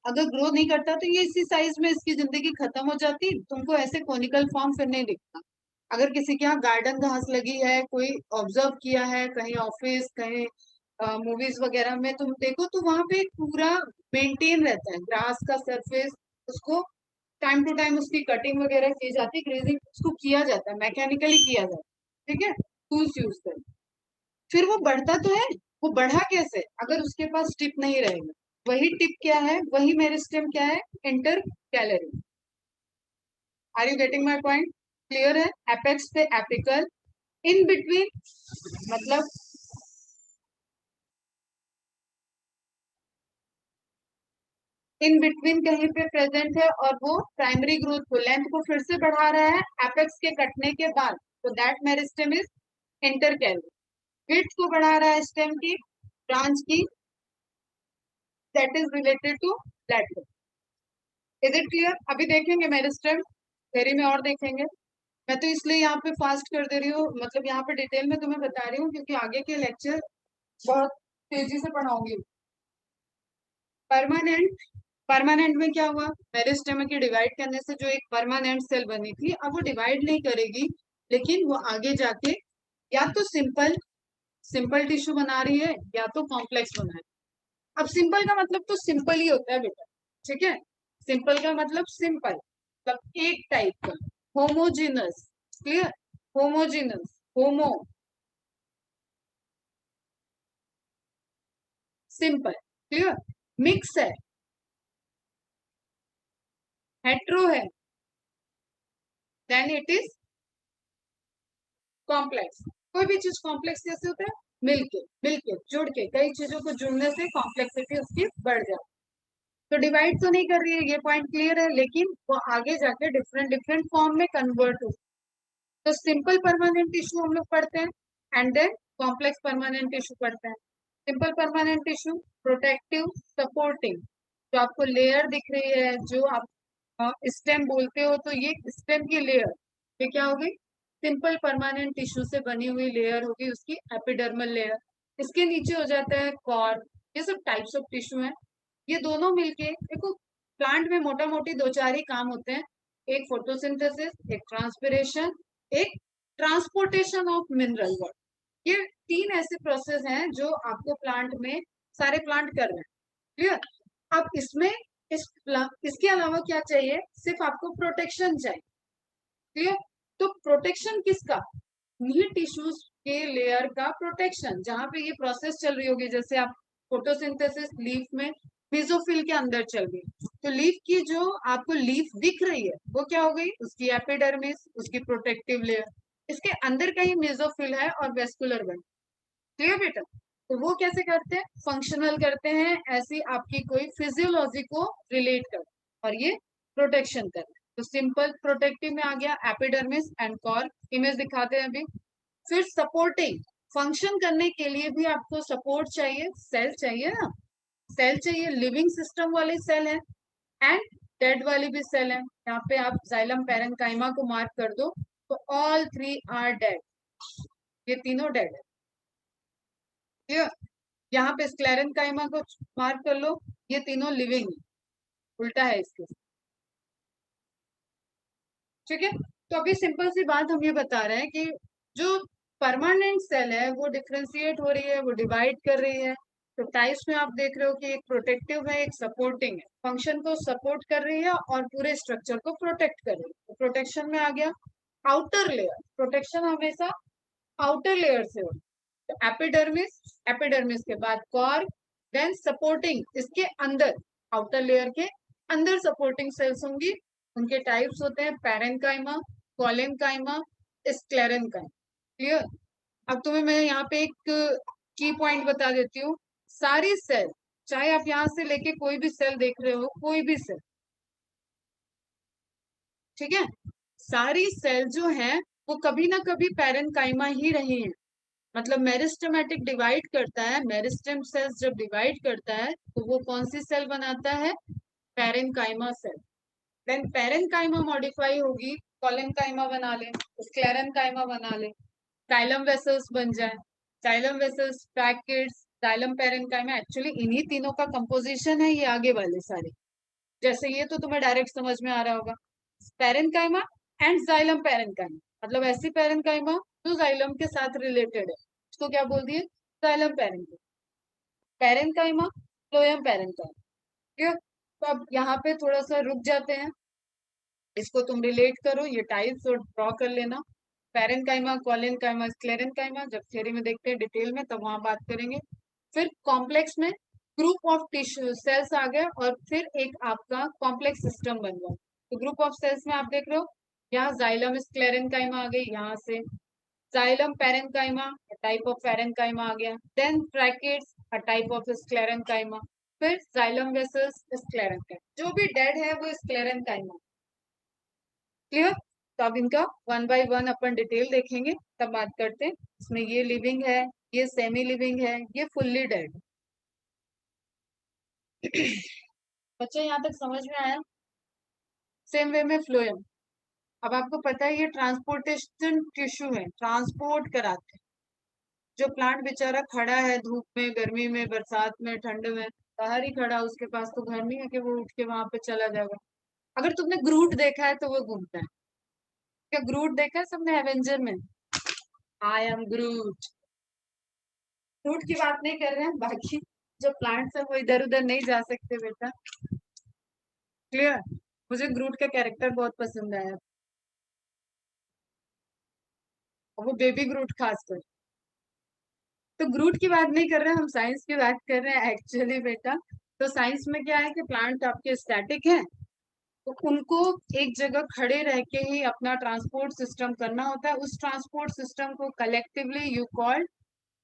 अगर ग्रो नहीं करता तो ये इसी साइज में इसकी जिंदगी खत्म हो जाती, तुमको ऐसे कोनिकल फॉर्म फिर नहीं दिखता। अगर किसी के यहाँ गार्डन घास लगी है, कोई ऑब्जर्व किया है कहीं ऑफिस, कहीं मूवीज वगैरह में तुम देखो, तो वहां पे पूरा मेंटेन रहता है ग्रास का सरफेस, उसको टाइम टू टाइम उसकी कटिंग वगैरह की जाती है, ग्रेजिंग उसको किया जाता है, मैकेनिकली किया जाता है। ठीक है, टूल्स यूज कर, फिर वो बढ़ता तो है। वो बढ़ा कैसे? अगर उसके पास टिप नहीं रहेगा। वही टिप क्या है, वही मेरिस्टेम क्या है? Intercalary. Are you getting my point? Clear है? एपेक्स पे एपिकल, इन बिटवीन मतलब इन बिटवीन कहीं पे प्रेजेंट है, और वो प्राइमरी ग्रोथ को, लेंथ को फिर से बढ़ा रहा है एपेक्स के कटने के बाद, तो that meristem is intercalary. Width को बढ़ा रहा है स्टेम की, ब्रांच की, that is related to lateral. Is it clear? अभी देखेंगे मेरिस्टेम थ्योरी में और देखेंगे। मैं तो इसलिए यहाँ पे फास्ट कर दे रही हूँ, मतलब यहाँ पे डिटेल में तुम्हें बता रही हूँ, क्योंकि आगे के लेक्चर बहुत तेजी से पढ़ाऊंगी। परमानेंट परमानेंट में क्या हुआ, मेरिस्टेम की डिवाइड करने से जो एक परमानेंट सेल बनी थी, अब वो डिवाइड नहीं करेगी, लेकिन वो आगे जाके या तो सिंपल सिंपल टिश्यू बना रही है या तो कॉम्प्लेक्स बना रही है। अब सिंपल का मतलब तो सिंपल ही होता है बेटा, ठीक है। सिंपल का मतलब सिंपल, मतलब एक टाइप का, होमोजीनस, क्लियर, होमोजीनस, होमो, सिंपल, क्लियर। मिक्स है, हेट्रो है, देन इट इज कॉम्प्लेक्स। कोई भी चीज कॉम्प्लेक्स कैसे होता है, मिलके मिलके जुड़ के, कई चीजों को जुड़ने से कॉम्प्लेक्सिटी उसकी बढ़ जाती है। तो डिवाइड तो नहीं कर रही है, ये पॉइंट क्लियर है, लेकिन वो आगे जाके डिफरेंट डिफरेंट फॉर्म में कन्वर्ट हो। तो सिंपल परमानेंट टिश्यू हम लोग पढ़ते हैं, and then complex permanent tissue पढ़ते हैं। Simple permanent tissue, protective, supporting, जो आपको लेयर दिख रही है, जो आप स्टेम बोलते हो, तो ये स्टेम की लेयर, ये क्या होगी, सिंपल परमानेंट टिश्यू से बनी हुई लेयर होगी, उसकी एपिडर्मल लेयर। इसके नीचे हो जाता है कॉर्ड। ये सब टाइप्स ऑफ टिश्यू हैं। ये दोनों मिलके देखो, प्लांट में मोटा मोटी दो चार ही काम होते हैं, एक फोटोसिंथेसिस, एक ट्रांसपिरेशन, एक ट्रांसपोर्टेशन ऑफ मिनरल वाटर। ये तीन ऐसे प्रोसेस हैं जो आपको प्लांट में, सारे प्लांट कर रहे हैं, क्लियर। अब इसमें इसके अलावा क्या चाहिए, सिर्फ आपको प्रोटेक्शन चाहिए, क्लियर। तो प्रोटेक्शन किसका, नीड टिश्यूज के लेयर का प्रोटेक्शन, जहां पे ये प्रोसेस चल रही होगी, जैसे आप फोटोसिंथेसिस लीफ में मेसोफिल के अंदर चल रही, तो लीफ की जो आपको लीफ दिख रही है वो क्या हो गई, उसकी एपिडर्मिस, उसकी प्रोटेक्टिव लेयर। इसके अंदर का ही मेसोफिल है और वेस्कुलर बन, क्लियर बेटा। तो वो कैसे करते हैं, फंक्शनल करते हैं, ऐसी आपकी कोई फिजियोलॉजी को रिलेट कर, और ये प्रोटेक्शन कर। तो सिंपल प्रोटेक्टिव में आ गया एपिडर्मिस एंड कॉर, इमेज दिखाते हैं अभी। फिर सपोर्टिंग, फंक्शन करने के लिए भी आपको सपोर्ट चाहिए, सेल चाहिए ना, सेल चाहिए, लिविंग सिस्टम वाले सेल है एंड डेड वाली भी सेल है। यहाँ पे आप जाइलम पैरेन्काइमा को मार्क कर दो, तो ऑल थ्री आर डेड, ये तीनों डेड है, क्लियर। यहाँ पे स्क्लेरेन्काइमा को मार्क कर लो, ये तीनों लिविंग, उल्टा है इसके, ठीक है। तो अभी सिंपल सी बात हम ये बता रहे हैं कि जो परमानेंट सेल है वो डिफ्रेंशिएट हो रही है, वो डिवाइड कर रही है। तो टाइप्स में आप देख रहे हो कि एक प्रोटेक्टिव है, एक सपोर्टिंग है, फंक्शन को सपोर्ट कर रही है और पूरे स्ट्रक्चर को प्रोटेक्ट कर रही है। तो प्रोटेक्शन में आ गया आउटर लेयर, प्रोटेक्शन हमेशा आउटर लेयर से हो, तो एपिडर्मिस, एपिडर्मिस के बाद कॉर्क, देन सपोर्टिंग, इसके अंदर आउटर लेयर के अंदर सपोर्टिंग सेल्स होंगी। उनके टाइप्स होते हैं पैरेन्काइमा, कोलेन्काइमा, स्क्लेरेन्काइमा, क्लियर। अब तुम्हें मैं यहाँ पे एक की पॉइंट बता देती हूँ, सारी सेल, चाहे आप यहाँ से लेके कोई भी सेल देख रहे हो, कोई भी सेल, ठीक है, सारी सेल जो है वो कभी ना कभी पैरेन्काइमा ही रही है। मतलब मेरिस्टेमेटिक डिवाइड करता है, मेरिस्टेम सेल्स जब डिवाइड करता है तो वो कौन सी सेल बनाता है, parenchyma cell. Then parenchyma modify होगी, कोलेन्काइमा बना ले, स्क्लेरेन्काइमा बना ले, जाइलम वेसल्स बन जाए, xylem vessels, brackets, xylem parenchyma, actually इन्हीं तीनों का कंपोजिशन है ये आगे वाले सारे। जैसे ये तो तुम्हें डायरेक्ट समझ में आ रहा होगा, पैरेन्काइमा एंड जाइलम पैरेन्काइमा, मतलब ऐसी पैरेन्काइमा जो जाइलम के साथ रिलेटेड है, इसको क्या बोल दिए, xylem parenchyma, parenchyma, phloem parenchyma, ठीक है। तो अब यहाँ पे थोड़ा सा रुक जाते हैं, इसको तुम रिलेट करो, ये टाइप्स और ड्रॉ कर लेना, पैरेन्काइमा, कोलेन्काइमा, स्क्लेरेन्काइमा, जब थ्योरी में देखते हैं डिटेल में तब वहां बात करेंगे। फिर कॉम्प्लेक्स में ग्रुप ऑफ टिश्यू सेल्स आ गए और फिर एक आपका कॉम्प्लेक्स सिस्टम बन गया। तो ग्रुप ऑफ सेल्स में आप देख रहे हो, यहाँ जाइलम स्क्लेरेन्काइमा आ गई, यहाँ से xylem parenchyma, type of parenchyma आ गया, then brackets, a type of sclerenchyma, फिर जाइलम वेसल्स, स्क्लेरेन्काइमा, जो भी डेड है वो स्क्लेरेन्काइमा, क्लियर। तो अब इनका one by one upon detail देखेंगे, तब बात करते हैं। इसमें ये लिविंग है, ये सेमी लिविंग है, ये फुल्ली डेड। बच्चे यहाँ तक समझ में आया, सेम वे में फ्लोएम। अब आपको पता है ये ट्रांसपोर्टेशन टिश्यू है, ट्रांसपोर्ट कराते हैं। जो प्लांट बेचारा खड़ा है धूप में, गर्मी में, बरसात में, ठंड में, बाहर ही खड़ा, उसके पास तो घर नहीं है कि वो उठ के वहां पे चला जाएगा। अगर तुमने ग्रूट देखा है तो वो घूमता है। क्या ग्रूट देखा है सबने एवेंजर में? आई एम ग्रूट। ग्रूट की बात नहीं कर रहे हैं, बाकी जो प्लांट्स है वो इधर उधर नहीं जा सकते बेटा। क्लियर? मुझे ग्रूट का कैरेक्टर बहुत पसंद आया, और वो बेबी ग्रूट खासकर। तो ग्रूट की बात नहीं कर रहे हैं, हम साइंस की बात कर रहे हैं एक्चुअली बेटा। तो साइंस में क्या है कि प्लांट आपके स्टैटिक है, तो उनको एक जगह खड़े रह के ही अपना ट्रांसपोर्ट सिस्टम करना होता है। उस ट्रांसपोर्ट सिस्टम को collectively you call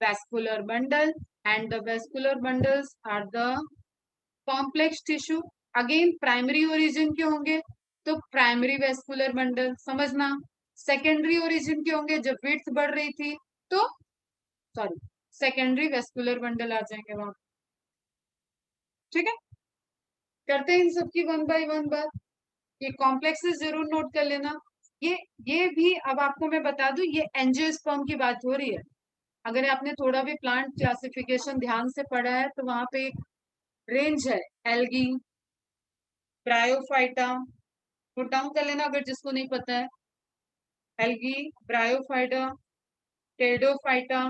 vascular bundle, and the vascular bundles are the complex tissue. Again primary origin के होंगे तो प्राइमरी वेस्कुलर बंडल समझना। सेकेंडरी ओरिजिन के होंगे जब विड्थ बढ़ रही थी तो सॉरी सेकेंडरी वेस्कुलर बंडल आ जाएंगे वहां। ठीक है, करते हैं इन सब की वन बाय वन बात। ये कॉम्प्लेक्सेस जरूर नोट कर लेना। ये भी अब आपको मैं बता दूं, ये एंजियोस्पर्म की बात हो रही है। अगर आपने थोड़ा भी प्लांट क्लासिफिकेशन ध्यान से पढ़ा है तो वहां पे एक रेंज है, एल्गी, ब्रायोफाइटा, नोट डाउन कर लेना अगर जिसको नहीं पता है। Algae, bryophyta, pteridophyta,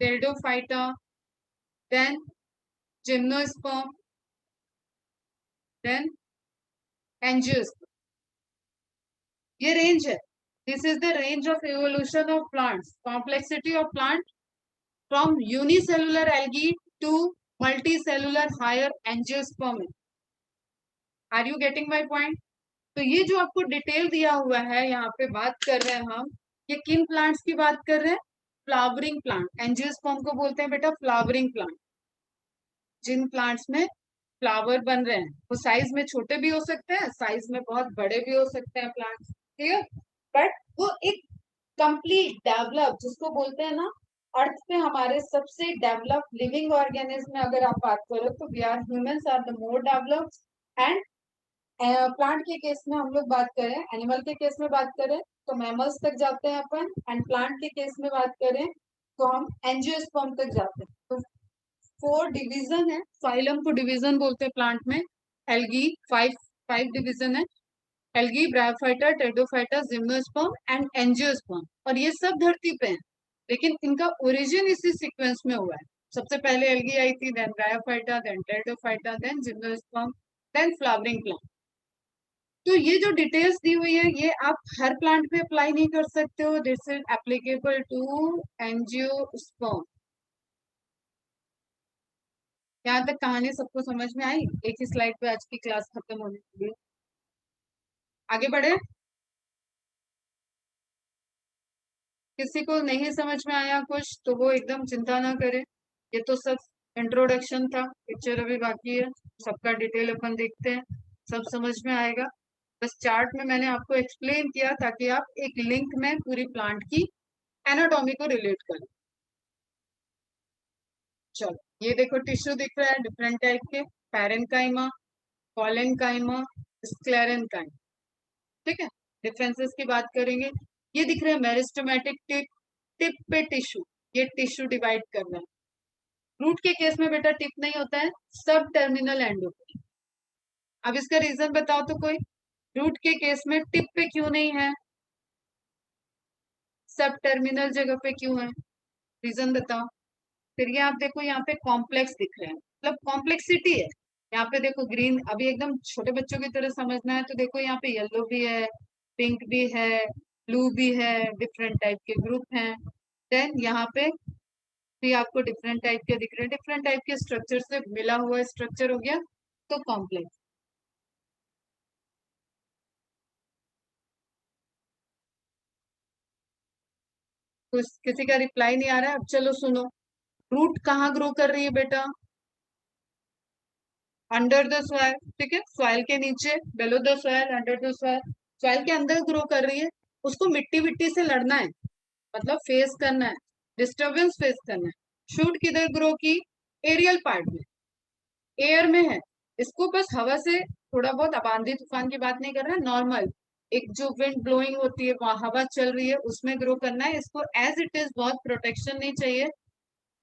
pteridophyta, then gymnosperm, then angiosperm. ये रेंज है। This is the range of evolution of plants, complexity of plant from unicellular algae to multicellular higher angiosperm. Are you getting my point? तो ये जो आपको detail दिया हुआ है यहाँ पे बात कर रहे हैं हम, ये किन प्लांट्स की बात कर रहे हैं? Flowering plant. एंजियोस्पर्म को बोलते हैं बेटा फ्लावरिंग प्लांट। जिन प्लांट्स में फ्लावर बन रहे हैं, वो साइज में छोटे भी हो सकते हैं, साइज में बहुत बड़े भी हो सकते हैं प्लांट्स, ठीक है। बट वो एक कंप्लीट डेवलप, जिसको बोलते हैं ना, अर्थ पे हमारे सबसे डेवलप लिविंग ऑर्गेनिज्म में अगर आप बात करो तो we are humans are the more developed. And plant के केस में हम लोग बात करें, एनिमल के केस में बात करें तो मैमल्स तक जाते हैं अपन, एंड प्लांट के केस में बात करें तो हम एंजियोस्पर्म तक जाते हैं। तो 4 डिवीजन है, फाइलम को डिवीजन बोलते हैं प्लांट में। एल्गी, फाइव फाइव डिवीजन है। Algae, bryophyta, pteridophyta, gymnosperm and angiosperm. और ये सब धरती पे हैं, लेकिन इनका ओरिजिन इसी सीक्वेंस में हुआ है। सबसे पहले एल्गी आई थी, then bryophyta, then pteridophyta, then gymnosperm, then flowering plant. तो ये जो डिटेल्स दी हुई है ये आप हर प्लांट पे अप्लाई नहीं कर सकते हो। This is applicable to angiosperm. यहाँ तक कहानी सबको समझ में आई? एक ही स्लाइड पे आज की क्लास खत्म होने के लिए आगे बढ़े। किसी को नहीं समझ में आया कुछ तो वो एकदम चिंता ना करे, ये तो सब इंट्रोडक्शन था, पिक्चर अभी बाकी है। सबका डिटेल अपन देखते हैं, सब समझ में आएगा। बस चार्ट में मैंने आपको एक्सप्लेन किया ताकि आप एक लिंक में पूरी प्लांट की एनाटॉमी को रिलेट करें। चलो, ये देखो टिश्यू दिख रहा है डिफरेंट टाइप के, पैरेन्काइमा, कॉलेनकाइमा, स्क्लेरेनकाइमा। ठीक है, डिफरेंसेस की बात करेंगे। ये दिख रहा है मेरिस्टेमेटिक टिप, टिप पे टिश्यू, ये टिश्यू डिवाइड करना है। रूट के केस में बेटा टिप नहीं होता है, सब टर्मिनल एंड होता है। अब इसका रीजन बताओ तो कोई, रूट के केस में टिप पे क्यों नहीं है, सब टर्मिनल जगह पे क्यों है? रीजन बताओ। फिर ये आप देखो यहाँ पे कॉम्प्लेक्स दिख रहे हैं, मतलब कॉम्प्लेक्सिटी है। यहाँ पे देखो ग्रीन, अभी एकदम छोटे बच्चों की तरह समझना है तो देखो यहाँ पे येलो भी है, पिंक भी है, ब्लू भी है, डिफरेंट टाइप के ग्रुप हैं। देन यहाँ पे भी आपको डिफरेंट टाइप के दिख रहे हैं, डिफरेंट टाइप के स्ट्रक्चर से मिला हुआ स्ट्रक्चर हो गया तो कॉम्प्लेक्स। कुछ किसी का रिप्लाई नहीं आ रहा है, अब चलो सुनो। रूट कहाँ ग्रो कर रही है बेटा? Under the soil. ठीक है, सॉइल के नीचे, बेलो the soil, under the soil. Soil के अंदर ग्रो कर रही है, उसको मिट्टी विट्टी से लड़ना है, मतलब फेस करना है, डिस्टरबेंस फेस करना है। शूट किधर ग्रो की? एरियल पार्ट में, एयर में है। इसको बस हवा से थोड़ा बहुत, अब आंधी तूफान की बात नहीं कर रहा है, नॉर्मल एक जो विंड ब्लोइंग होती है, वहां हवा चल रही है उसमें ग्रो करना है इसको। एज इट इज बहुत प्रोटेक्शन नहीं चाहिए,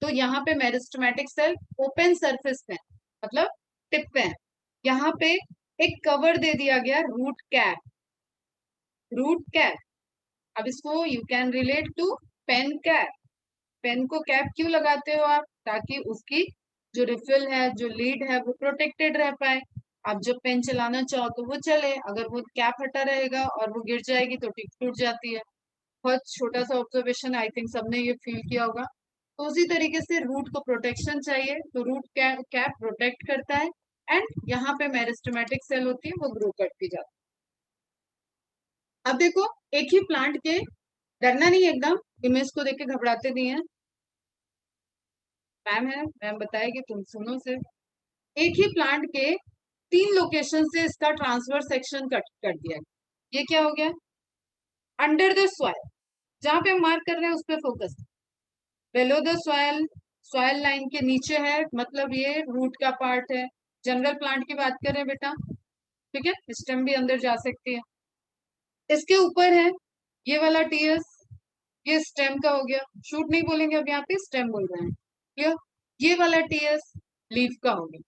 तो यहाँ पे मेरिस्टेमेटिक सेल ओपन सरफेस पे है, मतलब टिप पे है। यहाँ पे एक कवर दे दिया गया रूट कैप, रूट कैप। अब इसको you can relate to pen cap. Pen को कैप क्यों लगाते हो आप? ताकि उसकी जो रिफिल है, जो लीड है, वो प्रोटेक्टेड रह पाए। आप जब पेन चलाना चाहो तो वो चले, अगर वो कैप हटा रहेगा और वो गिर जाएगी तो टिप टूट जाती है। बहुत छोटा सा ऑब्जर्वेशन, आई थिंक सबने ये फील किया होगा। तो उसी तरीके से रूट को प्रोटेक्शन चाहिए, तो रूट कैप प्रोटेक्ट करता है एंड यहाँ पे मेरिस्टेमेटिक सेल होती है, वो ग्रो करती जाती है। अब देखो, एक ही प्लांट के, डरना नहीं एकदम, इमेज को देख के घबराते नहीं है, मैम है, मैम बताएगी, तुम सुनो सिर्फ। एक ही प्लांट के 3 लोकेशन से इसका ट्रांसफर सेक्शन कट कर दिया गया। ये क्या हो गया? अंडर द सॉइल, जहां पे हम मार्क कर रहे हैं उस पर focus. Below the soil, soil line के नीचे है, मतलब ये रूट का पार्ट है। जनरल प्लांट की बात करें बेटा, ठीक है, स्टेम भी अंदर जा सकती है। इसके ऊपर है ये वाला टीएस, ये स्टेम का हो गया, शूट नहीं बोलेंगे अब, यहाँ पे स्टेम बोल रहे हैं, क्लियर। ये वाला टीएस लीफ का हो गया।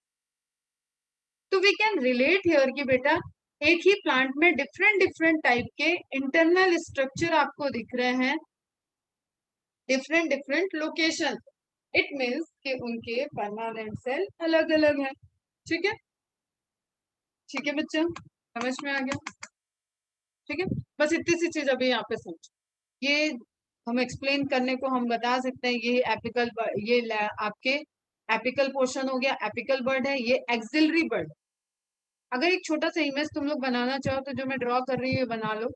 तो वी कैन रिलेट हियर कि बेटा एक ही प्लांट में डिफरेंट डिफरेंट टाइप के इंटरनल स्ट्रक्चर आपको दिख रहे हैं, different different location. It means कि उनके परमानेंट सेल अलग अलग है। ठीक है, ठीक है बच्चा, समझ में आ गया? ठीक है, बस इतनी सी चीज अभी यहाँ पे समझ। ये हम एक्सप्लेन करने को हम बता सकते हैं, ये एपिकल, आपके एपिकल पोर्शन हो गया, एपिकल बर्ड है, ये एक्सिलरी बर्ड। अगर एक छोटा सा इमेज तुम लोग बनाना चाहो तो जो मैं ड्रॉ कर रही हूँ ये बना लो।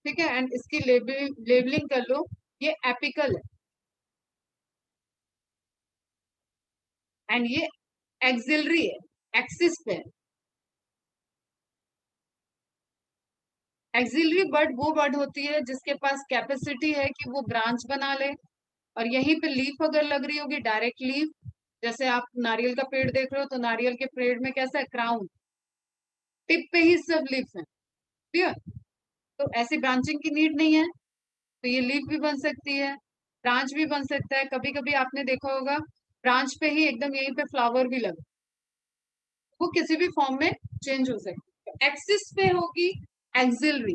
ठीक है, एंड इसकी लेबलिंग कर लो, ये एपिकल है एंड ये एक्सिलरी है, एक्सिस पे है। एक्सिलरी बर्ड वो बर्ड होती है जिसके पास कैपेसिटी है कि वो ब्रांच बना ले, और यहीं पे लीफ अगर लग रही होगी, डायरेक्ट लीफ, जैसे आप नारियल का पेड़ देख रहे हो तो नारियल के पेड़ में कैसा है, क्राउन, टिप पे ही सब लीफ है, क्लियर। तो ऐसी ब्रांचिंग की नीड नहीं है, तो ये लीफ भी बन सकती है, ब्रांच भी बन सकता है। कभी कभी आपने देखा होगा ब्रांच पे ही एकदम यहीं पे फ्लावर भी लगे, वो किसी भी फॉर्म में चेंज हो सकती है। एक्सिस पे होगी एक्सिलरी,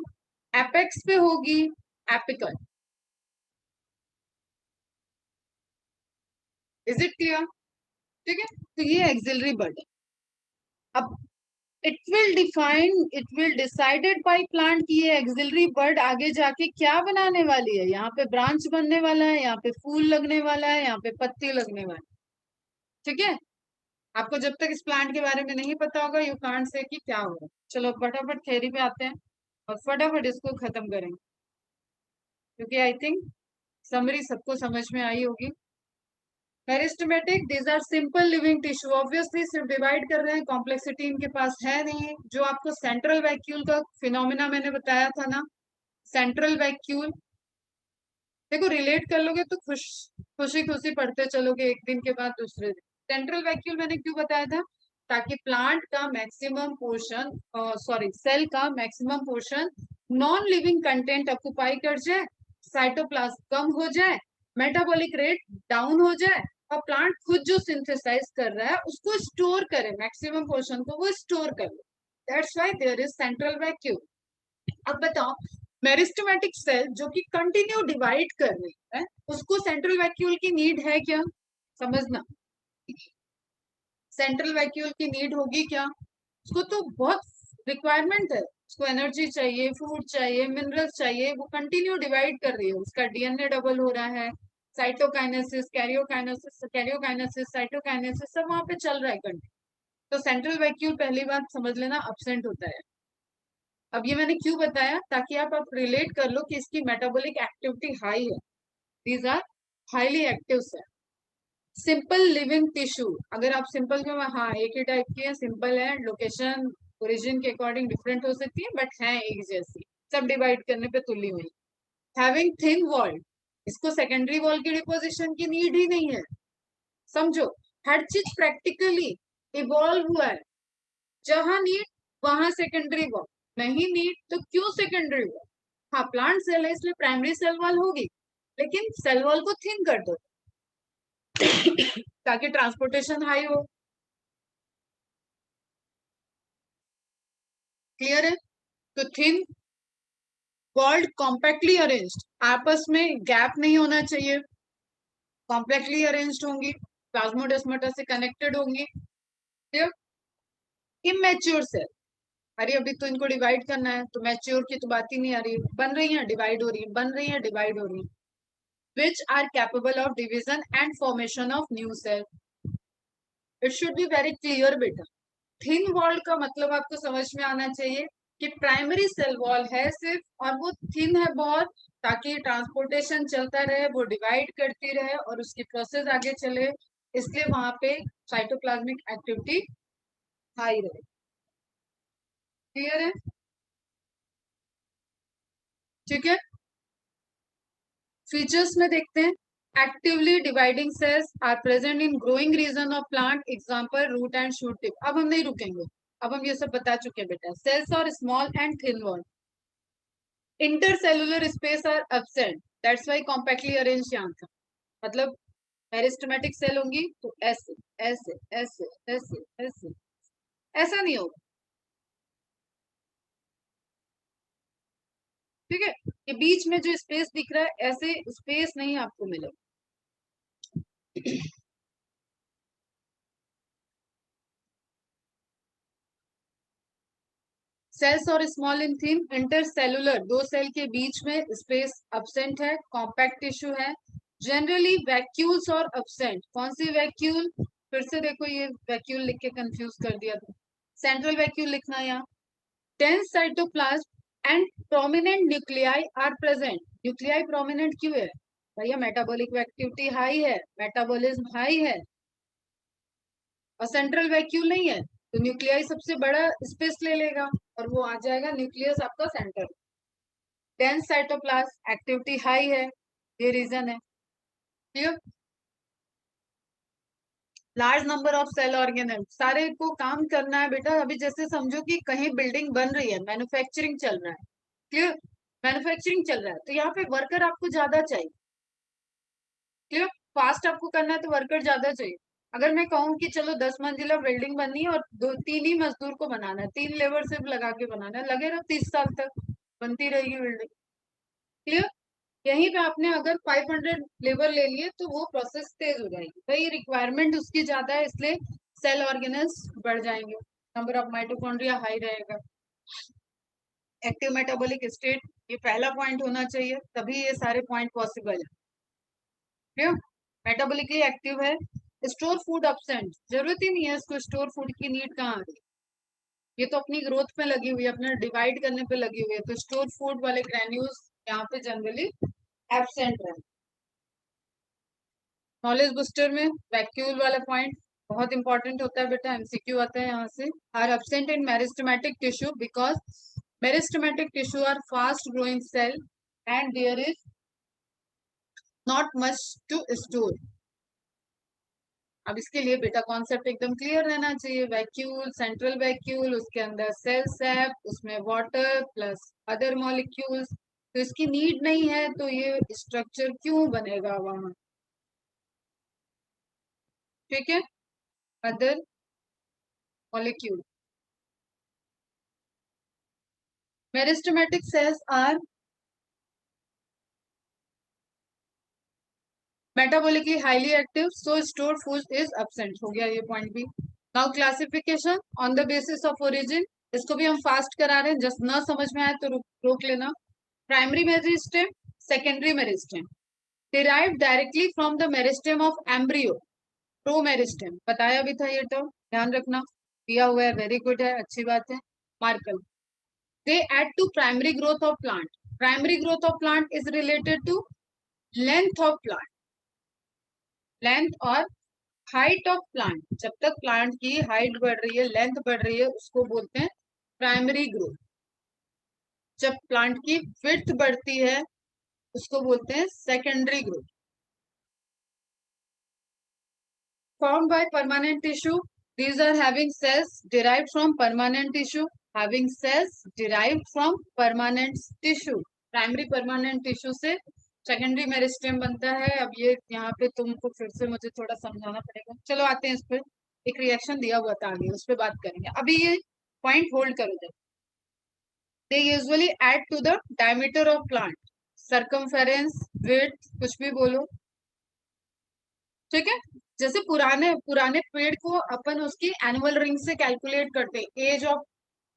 एपेक्स पे होगी एपिकल। Is it clear? ठीक है, तो ये एक्सिलरी बर्ड है। अब it will decided by plant की ये एक्सिलरी बर्ड आगे जाके क्या बनाने वाली है। यहाँ पे ब्रांच बनने वाला है, यहाँ पे फूल लगने वाला है, यहाँ पे पत्ती लगने वाली है। ठीक है, आपको जब तक इस प्लांट के बारे में नहीं पता होगा यू कांट से कि क्या होगा। चलो फटाफट थ्योरी पे आते हैं और फटाफट इसको खत्म करेंगे, क्योंकि आई थिंक समरी सबको समझ में आई होगी। Meristematic, these are simple living tissue, obviously सिर्फ डिवाइड कर रहे हैं, कॉम्प्लेक्सिटी इनके पास है नहीं। जो आपको सेंट्रल वैक्यूल का फिनोमिना मैंने बताया था ना, सेंट्रल वैक्यूल, देखो रिलेट कर लोगे तो खुशी खुशी पढ़ते चलोगे, एक दिन के बाद दूसरे दिन। सेंट्रल वैक्यूल मैंने क्यों बताया था? ताकि प्लांट का मैक्सिमम पोर्शन, सॉरी सेल का maximum portion non living content occupy कर जाए, साइटोप्लाज्म कम हो जाए, मेटाबॉलिक रेट डाउन हो जाए, और प्लांट खुद जो सिंथेसाइज कर रहा है उसको स्टोर करे, मैक्सिमम पोर्शन को वो स्टोर कर ले। That's why there is central vacuole. अब बताओ, मेरिस्टेमेटिक सेल जो कि कंटिन्यू डिवाइड कर रही है, उसको सेंट्रल वैक्यूल की नीड है क्या? समझना, सेंट्रल वैक्यूल की नीड होगी क्या? उसको तो बहुत रिक्वायरमेंट है, उसको एनर्जी चाहिए, फूड चाहिए, मिनरल्स चाहिए, वो कंटिन्यू डिवाइड कर रही है, उसका डीएनए डबल हो रहा है, साइटोकाइनेसिस, कैरियोकाइनेसिस, साइटोकाइनेसिस सब वहां पे चल रहा है कंटिन्यू। तो सेंट्रल वैक्यूल पहली बात समझ लेना अब्सेंट होता है। अब ये मैंने क्यों बताया? ताकि आप रिलेट कर लो कि इसकी मेटाबॉलिक एक्टिविटी हाई है, these are highly active cell. Simple living tissue, अगर आप सिंपल में, हाँ एक ही टाइप की है, सिंपल है, लोकेशन ओरिजिन के अकॉर्डिंग डिफरेंट हो सकती है बट है एक जैसी, सब डिवाइड करने पे तुली हुई। हैविंग थिन वॉल, इसको सेकेंडरी वॉल की डिपोजिशन की नीड ही नहीं है, समझो। हर चीज प्रैक्टिकली इवॉल्व हुआ है, जहां नीड वहां सेकेंडरी वॉल, नहीं नीड तो क्यों सेकेंडरी वॉल। हाँ प्लांट सेल है इसलिए प्राइमरी सेल वॉल होगी, लेकिन सेल वॉल को थिन कर दो ताकि ट्रांसपोर्टेशन हाई हो। क्लियर है? तो थिन वॉल्ड कॉम्पैक्टली अरेंज्ड, आपस में गैप नहीं होना चाहिए, कॉम्पैक्टली अरेंज्ड होंगी, प्लाज्मोडेस्माटा से कनेक्टेड होंगी। इमेच्योर सेल, अरे अभी तो इनको डिवाइड करना है, तो मैच्योर की तो बात ही नहीं आ रही, बन रही है डिवाइड हो रही है, बन रही है डिवाइड हो रही है। Which are capable of division and formation of new cell. It should be very clear बेटा। थिन वॉल का मतलब आपको समझ में आना चाहिए कि प्राइमरी सेल वॉल है सिर्फ, और वो थिन है बहुत, ताकि ट्रांसपोर्टेशन चलता रहे, वो डिवाइड करती रहे और उसकी प्रोसेस आगे चले, इसलिए वहां पे साइटोप्लाज्मिक एक्टिविटी हाई रहे। क्लियर है? ठीक है, फीचर्स में देखते हैं। Actively dividing cells are present in growing region of plant, example root and shoot tip. अब हम नहीं रुकेंगे, अब हम ये सब बता चुके हैं बेटा। सेल्स और small and thin wall, intercellular space are absent, that's why compactly arrange यहाँ था। मतलब मेरिस्टेमेटिक सेल होंगी तो ऐसे ऐसे ऐसे ऐसे ऐसे, ऐसा नहीं होगा। ठीक है, ये बीच में जो स्पेस दिख रहा है, ऐसे स्पेस नहीं आपको मिलेगा। सेल्स और स्मॉल इन थिन, इंटरसेलुलर दो सेल के बीच में स्पेस अब्सेंट है, कॉम्पैक्ट टिश्यू है। जनरली वैक्यूल्स और अब्सेंट, कौन सी वैक्यूल, फिर से देखो ये वैक्यूल लिख के कंफ्यूज कर दिया था, सेंट्रल वैक्यूल लिखना यहाँ। Dense cytoplasm and prominent nuclei are present. Nuclei prominent क्यों है भैया? मेटाबॉलिक एक्टिविटी हाई है, मेटाबॉलिज्म हाई है, और सेंट्रल वैक्यूल नहीं है, तो न्यूक्लियाई सबसे बड़ा स्पेस ले लेगा और वो आ जाएगा न्यूक्लियस आपका centre. Dense cytoplasm activity high है, ये रीजन है। ठीक, large number of cell organelle, सारे को काम करना है बेटा। अभी जैसे समझो कि कहीं बिल्डिंग बन रही है, मैन्युफैक्चरिंग चल रहा है। क्लियर? मैन्युफैक्चरिंग चल रहा है तो यहाँ पे वर्कर आपको ज्यादा चाहिए। क्लियर? फास्ट आपको करना है तो वर्कर ज्यादा चाहिए। अगर मैं कहूँ कि चलो 10 मंजिला बिल्डिंग बननी है और दो तीन ही मजदूर को बनाना है, 3 लेबर सिर्फ लगा के बनाना है, लगेगा 30 साल तक, बनती रहेगी बिल्डिंग। क्लियर? यहीं पे आपने अगर 500 लेबर ले लिए तो वो प्रोसेस तेज हो जाएगी, भाई रिक्वायरमेंट उसकी ज्यादा है, इसलिए सेल ऑर्गेनल्स बढ़ जाएंगे, नंबर ऑफ माइटोकॉन्ड्रिया हाई रहेगा। एक्टिव मेटाबॉलिक स्टेट, ये पहला पॉइंट होना चाहिए, तभी ये सारे पॉइंट पॉसिबल है। क्लियर? मेटाबॉलिकली एक्टिव है। स्टोर फूड अब्सेंट, जरूरत ही नहीं है इसको, स्टोर फूड की नीड कहाँ आ गई, ये तो अपनी ग्रोथ पे लगी हुई है, अपना डिवाइड करने पे लगी हुई है, तो स्टोर फूड वाले ग्रेन्यूल्स यहाँ पे जनरली एब्सेंट है। नॉलेज बूस्टर में वैक्यूल वाला पॉइंट बहुत इंपॉर्टेंट होता है बेटा, एमसीक्यू आता है यहाँ से। Are absent in meristematic tissue because meristematic tissue are fast growing cell and there is not much to store. अब इसके लिए बेटा कॉन्सेप्ट एकदम क्लियर रहना चाहिए। वैक्यूल, सेंट्रल वैक्यूल, उसके अंदर सेल सैप, उसमें वाटर प्लस अदर मॉलिक्यूल्स, तो इसकी नीड नहीं है तो ये स्ट्रक्चर क्यों बनेगा वहां। ठीक है, other molecule. Meristematic cells are metabolically highly active, so store food is absent, हो गया ये पॉइंट भी। Now classification on the basis of origin, इसको भी हम फास्ट करा रहे हैं, जस्ट ना समझ में आए तो रोक लेना। Primary meristem, secondary meristem, derive directly from the meristem of embryo. Pro meristem बताया भी था, ये टर्म ध्यान रखना, दिया हुआ है, वेरी गुड है, अच्छी बात है। मार्कल, they add to primary growth of plant. Primary growth of plant is related to length of plant, length और हाइट ऑफ प्लांट। जब तक प्लांट की हाइट बढ़ रही है, लेंथ बढ़ रही है, उसको बोलते हैं प्राइमरी ग्रोथ। जब प्लांट की विड्थ बढ़ती है उसको बोलते हैं secondary growth. formed by permanent tissue. These are having cells derived from permanent tissue. Having cells derived from permanent tissue. Primary permanent tissue से सेकेंडरी मेरिस्टेम बनता है. अब ये यहाँ पे तुमको फिर से मुझे थोड़ा समझाना पड़ेगा. चलो आते हैं इस पे. एक रिएक्शन दिया हुआ था आगे, उस पर बात करेंगे. अभी ये पॉइंट होल्ड करो. जब they usually add to the diameter of plant, circumference, width, कुछ भी बोलो, ठीक है. जैसे पुराने पुराने पेड़ को अपन उसकी एनुअल रिंग से कैलकुलेट करते हैं. एज ऑफ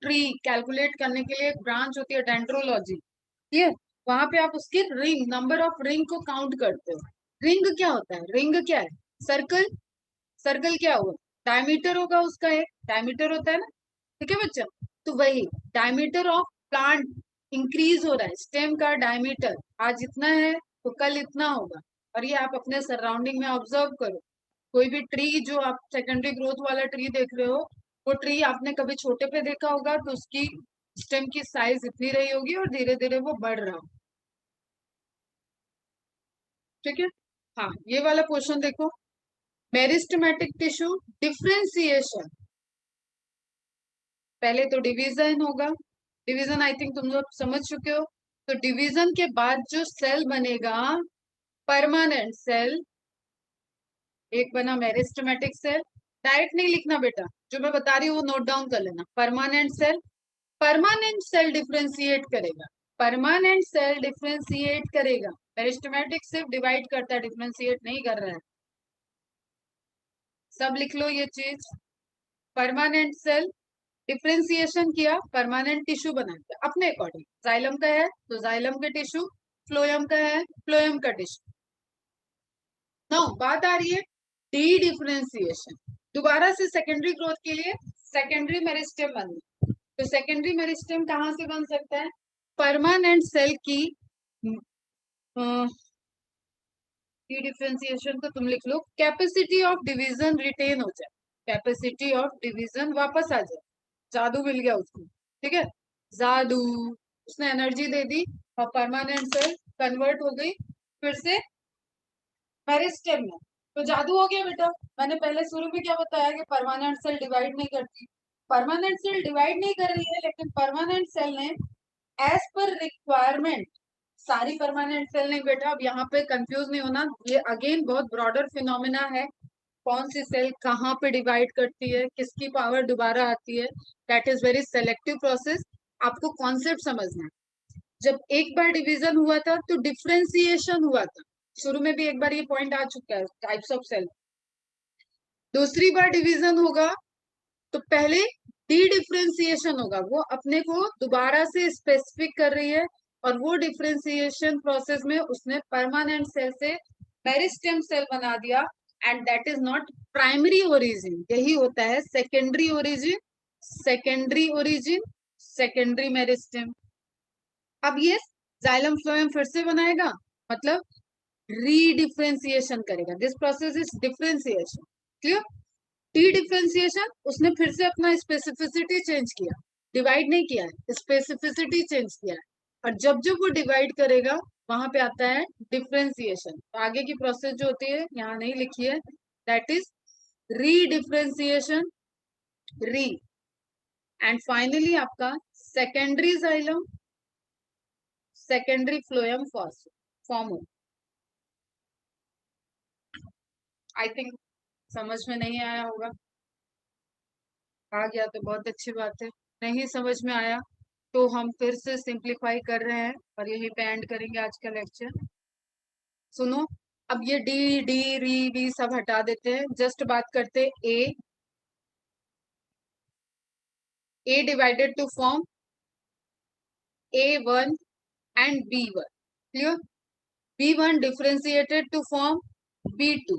ट्री कैलकुलेट करने के लिए एक ब्रांच होती है डेंड्रोलॉजी, ठीक है. वहां पे आप उसकी रिंग, नंबर ऑफ रिंग को काउंट करते हो. रिंग क्या होता है? रिंग क्या है? सर्कल. सर्कल क्या हुआ? डायमीटर होगा उसका, एक डायमीटर होता है ना, ठीक है बच्चा. तो वही डायमीटर ऑफ प्लांट इंक्रीज हो रहा है. स्टेम का डायमीटर आज इतना है तो कल इतना होगा. और ये आप अपने सराउंडिंग में ऑब्जर्व करो. कोई भी ट्री जो आप सेकेंडरी ग्रोथ वाला ट्री देख रहे हो, वो ट्री आपने कभी छोटे पे देखा होगा तो उसकी स्टेम की साइज इतनी रही होगी और धीरे धीरे वो बढ़ रहा हो, ठीक है. हाँ, ये वाला क्वेश्चन देखो. Meristematic tissue differentiation. पहले तो डिवीजन होगा. डिवीजन आई थिंक तुम लोग समझ चुके हो. तो डिवीजन के बाद जो सेल बनेगा, परमानेंट सेल, एक बना मेरिस्टेमेटिक सेल. डायरेक्ट नहीं लिखना बेटा, जो मैं बता रही हूँ वो नोट डाउन कर लेना. Permanent cell, permanent cell differentiate करेगा. परमानेंट सेल डिफरेंशिएट करेगा. मेरिस्टेमेटिक सिर्फ डिवाइड करता है, डिफरेंशिएट नहीं कर रहा है. सब लिख लो ये चीज. परमानेंट सेल डिफरेंशिएशन किया, परमानेंट टिश्यू बना दिया अपने अकॉर्डिंग. जाइलम का है तो जाइलम के टिश्यू, फ्लोएम का है फ्लोएम का टिश्यू. नाउ बात आ रही है डी डिफरेंशिएशन. दोबारा से सेकेंडरी ग्रोथ के लिए सेकेंडरी मेरिस्टेम बनना. तो सेकेंडरी मेरिस्टेम कहाँ से बन सकता है? परमानेंट सेल की डी डिफरेंशिएशन तो तुम लिख लो, कैपेसिटी ऑफ डिवीजन रिटेन हो जाए. कैपेसिटी ऑफ डिवीजन वापस आ जाए. जादू मिल गया उसको, ठीक है. जादू, उसने एनर्जी दे दी और परमानेंट सेल कन्वर्ट हो गई फिर से मेरिस्टेम में. तो जादू हो गया बेटा. मैंने पहले शुरू में क्या बताया कि परमानेंट सेल डिवाइड नहीं करती. परमानेंट सेल डिवाइड नहीं कर रही है, लेकिन परमानेंट सेल ने एज पर रिक्वायरमेंट, सारी परमानेंट सेल नहीं बेटा. अब यहाँ पे कंफ्यूज नहीं होना, ये अगेन बहुत ब्रॉडर फिनोमिना है. कौन सी सेल कहाँ पे डिवाइड करती है, किसकी पावर दोबारा आती है, that is very selective process. आपको कॉन्सेप्ट समझना है. जब एक बार डिवीजन हुआ था तो डिफरेंशिएशन हुआ था. शुरू में भी एक बार ये पॉइंट आ चुका है टाइप्स ऑफ सेल. दूसरी बार डिवीजन होगा तो पहले डी डिफरेंशिएशन होगा. वो अपने को दोबारा से स्पेसिफिक कर रही है और वो डिफरेंशिएशन प्रोसेस में उसने परमानेंट सेल से मेरिस्टेम सेल बना दिया. And that is not primary origin. यही होता है secondary origin. Secondary origin, secondary meristem. अब ये जाइलम फ्लोएम फिर से बनाएगा, मतलब रीडिफरेंशिएशन करेगा. This process is differentiation. Clear? T differentiation, उसने फिर से अपना स्पेसिफिसिटी चेंज किया. डिवाइड नहीं किया है, स्पेसिफिसिटी चेंज किया है. और जब जब वो डिवाइड करेगा वहां पे आता है डिफरेंशिएशन. तो आगे की प्रोसेस जो होती है यहाँ नहीं लिखी है, that is redifferentiation, re. And finally आपका secondary xylem, secondary phloem form हो. आई थिंक समझ में नहीं आया होगा. आ गया तो बहुत अच्छी बात है. नहीं समझ में आया तो हम फिर से सिंप्लीफाई कर रहे हैं और यहीं पे एंड करेंगे आज का लेक्चर. सुनो, अब ये डी डी री वी सब हटा देते हैं. जस्ट बात करते A divided to form A1 and B1. Clear? B1 differentiated to form B2.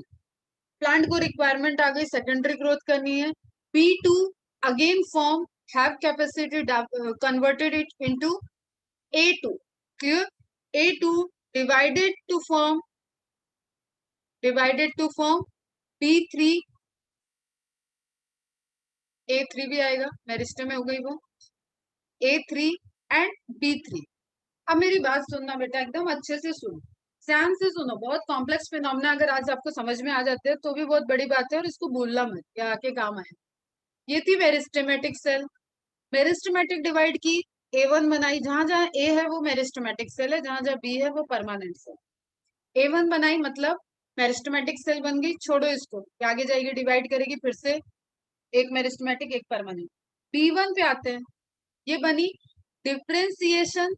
Plant को रिक्वायरमेंट आ गई, सेकेंडरी ग्रोथ करनी है. B2 again form have capacity converted it into A2. Clear? A2 divided to form B3. A3 भी आएगा, meristem में हो गई वो. A3 and B3. अब मेरी बात सुनना बेटा, एकदम अच्छे से सुनो. ध्यान से सुनो, बहुत कॉम्प्लेक्स फिनोमेना अगर आज आपको समझ में आ जाते हैं तो भी बहुत बड़ी बात है, और इसको भूलना मत, या आके काम आए। ये थी मेरिस्टेमेटिक सेल। मेरिस्टेमेटिक डिवाइड की, A1 बनाई, जहां जहां ए है वो मेरिस्टेमेटिक सेल है, जहां जहां बी है वो परमानेंट सेल। A1 बनाई मतलब मेरिस्टेमेटिक सेल बन गई, छोड़ो इसको, ये आगे जाएगी डिवाइड करेगी फिर से, एक मेरिस्टेमेटिक एक परमानेंट। B1 पे आते हैं, ये बनी, डिफ्रेंसिएशन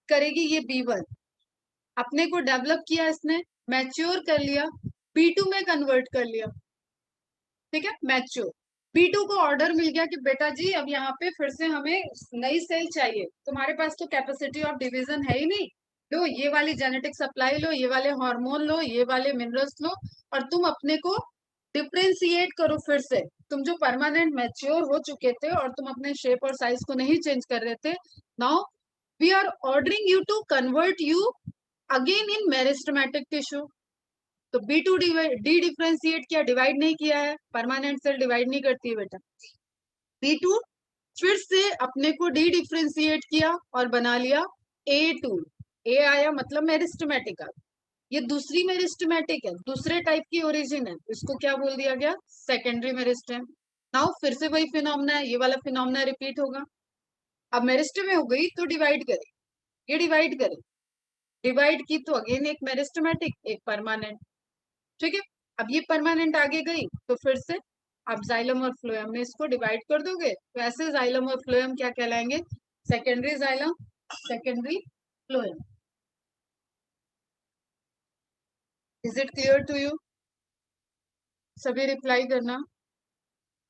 करेगी ये B1, अपने को डेवलप किया इसने, मैच्योर कर लिया, B2 में कन्वर्ट कर लिया, ठीक है, मैच्योर। B2 को ऑर्डर मिल गया कि बेटा जी अब यहाँ पे फिर से हमें नई सेल चाहिए, तुम्हारे पास तो कैपेसिटी ऑफ डिवीजन है ही नहीं, लो ये वाली जेनेटिक सप्लाई लो, ये वाले हार्मोन लो, ये वाले मिनरल्स लो, और तुम अपने को डिफ्रेंशिएट करो फिर से। तुम जो परमानेंट मैच्योर हो चुके थे और तुम अपने शेप और साइज को नहीं चेंज कर रहे थे, now we are ordering you to convert you again in meristematic tissue. तो B2 डी डिफ्रेंशिएट किया, डिवाइड नहीं किया है, परमानेंट सेल डिवाइड नहीं करती है बेटा। B2 फिर से अपने को डी डिफ्रेंशिएट किया और बना लिया A2। ए आया मतलब मेरिस्टेमेटिक आ, ये दूसरी मेरिस्टेमेटिक है, दूसरे टाइप की ओरिजिन है, इसको क्या बोल दिया गया, सेकेंडरी मेरिस्टेम। नाउ फिर से वही फिनोमेना है, ये वाला फिनोमेना रिपीट होगा। अब मेरिस्टेम में हो गई तो डिवाइड करे, ये डिवाइड करे, डिवाइड की तो अगेन एक मेरिस्टेमेटिक एक परमानेंट, ठीक है। अब ये परमानेंट आगे गई तो फिर से आप जाइलम और फ्लोएम में इसको डिवाइड कर दोगे, तो ऐसे जाइलम और फ्लोएम क्या कहलाएंगे, secondary xylem, secondary phloem. Is it clear to you? सभी रिप्लाई करना।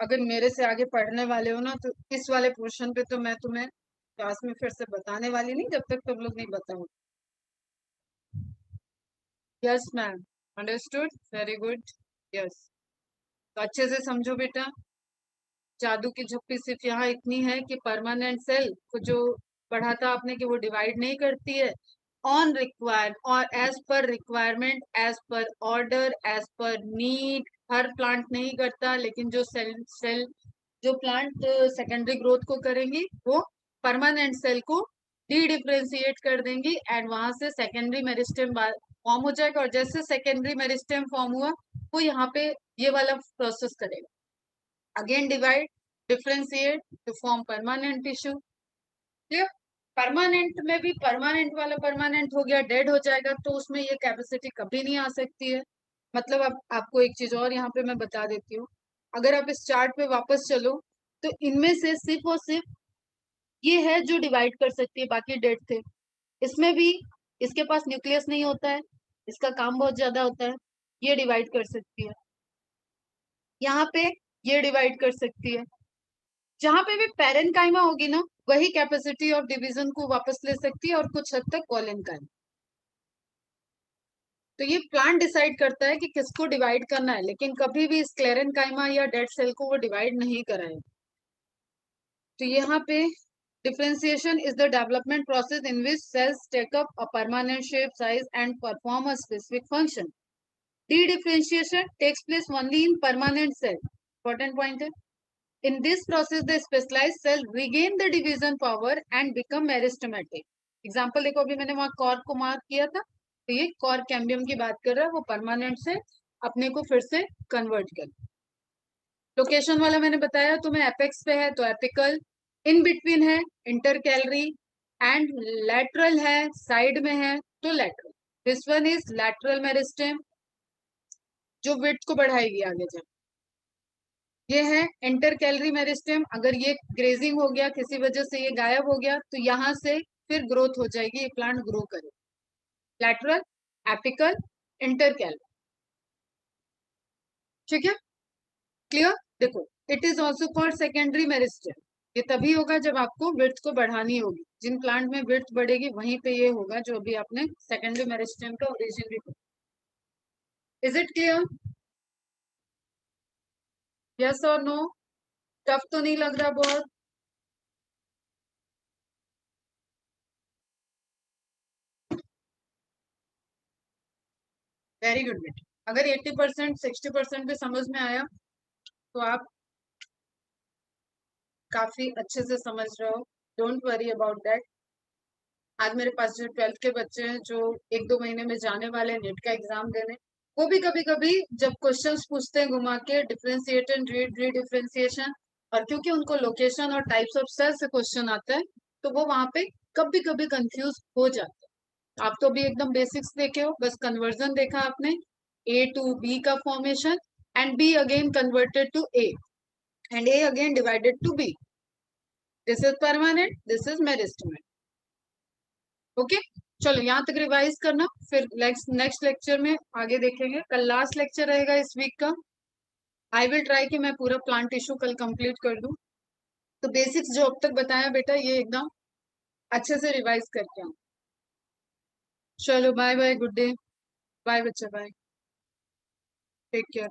अगर मेरे से आगे पढ़ने वाले हो ना, तो इस वाले पोर्शन पे तो मैं तुम्हें क्लास में फिर से बताने वाली नहीं, जब तक तुम लोग नहीं बताओ। Yes ma'am, understood, very good, yes. तो अच्छे से समझो बेटा, जादू की झप्पी सिर्फ यहाँ इतनी है कि परमानेंट सेल को जो पढ़ा था आपने कि वो डिवाइड नहीं करती है, ऑन रिक्वायर और as per requirement, as per order, as per need, हर प्लांट नहीं करता, लेकिन जो सेल सेल जो प्लांट सेकेंडरी ग्रोथ को करेंगी वो परमानेंट सेल को डी डिफ्रेंशिएट कर देंगी, एंड वहां से सेकेंडरी मेरिस्टेम फॉर्म हो जाएगा, और जैसे सेकेंडरी मेरिस्टेम फॉर्म हुआ वो यहाँ पे ये वाला प्रोसेस करेगा, again divide, differentiate to form permanent tissue। Clear? Permanent में भी परमानेंट वाला परमानेंट हो गया, डेड हो जाएगा, तो उसमें ये कैपेसिटी कभी नहीं आ सकती है। मतलब अब आपको एक चीज और यहाँ पे मैं बता देती हूँ, अगर आप इस चार्ट पे वापस चलो तो इनमें से सिर्फ और सिर्फ ये है जो डिवाइड कर सकती है, बाकी डेड थे। इसमें भी इसके पास न्यूक्लियस नहीं होता है, इसका काम बहुत ज्यादा होता है, ये डिवाइड कर सकती है, यहाँ पे ये डिवाइड कर सकती है, जहां पे भी पैरेनकाइमा होगी ना वही कैपेसिटी ऑफ डिवीजन को वापस ले सकती है, और कुछ हद तक कॉलेनकाइमा। तो ये प्लांट डिसाइड करता है कि किसको डिवाइड करना है, लेकिन कभी भी स्क्लेरेनकाइमा या डेड सेल को वो डिवाइड नहीं कराए। तो यहाँ पे differentiation is the development process in which cells take up a permanent shape, size and perform a specific function. Dedifferentiation takes place only in permanent cell, important point है। In this process, the specialized cell regain the division power and become meristematic. Example देखो, अभी मैंने वहां cork को mark किया था, तो ये कॉर्क कैम्बियम की बात कर रहा है, वो परमानेंट से अपने को फिर से कन्वर्ट कर। लोकेशन वाला मैंने बताया तुम्हें, एपेक्स पे है तो एपिकल, इन बिटवीन है इंटरकैलरी, एंड लैटरल है साइड में है तो lateral. This one is lateral meristem, जो विड्थ को बढ़ाएगी आगे जाए। ये है इंटर कैलरी मेरिस्टेम, अगर ये ग्रेजिंग हो गया किसी वजह से ये गायब हो गया तो यहाँ से फिर ग्रोथ हो जाएगी, ये प्लांट ग्रो करे। लैटरल, एपिकल, इंटर कैलरी, ठीक है, क्लियर। देखो, it is also called secondary meristem, ये तभी होगा जब आपको विड्थ को बढ़ानी होगी, जिन प्लांट में विड्थ बढ़ेगी वहीं पे ये होगा जो अभी आपने सेकेंडरी मेरिस्टेम का ओरिजिन भी। Is it clear? यस और नो? टफ तो नहीं लग रहा बहुत? वेरी गुड बेटा, अगर 80% 60% भी समझ में आया तो आप काफी अच्छे से समझ रहे हो, डोंट वरी अबाउट दैट। आज मेरे पास जो 12th के बच्चे हैं जो 1-2 महीने में जाने वाले हैं नेट का एग्जाम देने, वो भी कभी कभी जब क्वेश्चंस पूछते हैं घुमा के डिफरेंशिएट एंड रीडिफरेंशिएशन, और क्योंकि उनको लोकेशन और टाइप्स ऑफ सेल से क्वेश्चन आता है, तो वो वहां पे कभी कभी कंफ्यूज हो जाते हैं। आप तो भी एकदम बेसिक्स देखे हो, बस कन्वर्जन देखा आपने, ए टू बी का formation, and B again converted to A, and A again divided to B. This is permanent, this is meristematic. Okay, चलो यहाँ तक रिवाइज करना, फिर नेक्स्ट नेक्स्ट लेक्चर में आगे देखेंगे। कल लास्ट लेक्चर रहेगा इस वीक का। आई विल ट्राई कि मैं पूरा प्लांट टिश्यू कल कंप्लीट कर दूं। तो बेसिक्स जो अब तक बताया बेटा, ये एकदम अच्छे से रिवाइज करके आऊँ। चलो bye bye, good day, bye बच्चा, बाय, टेक केयर।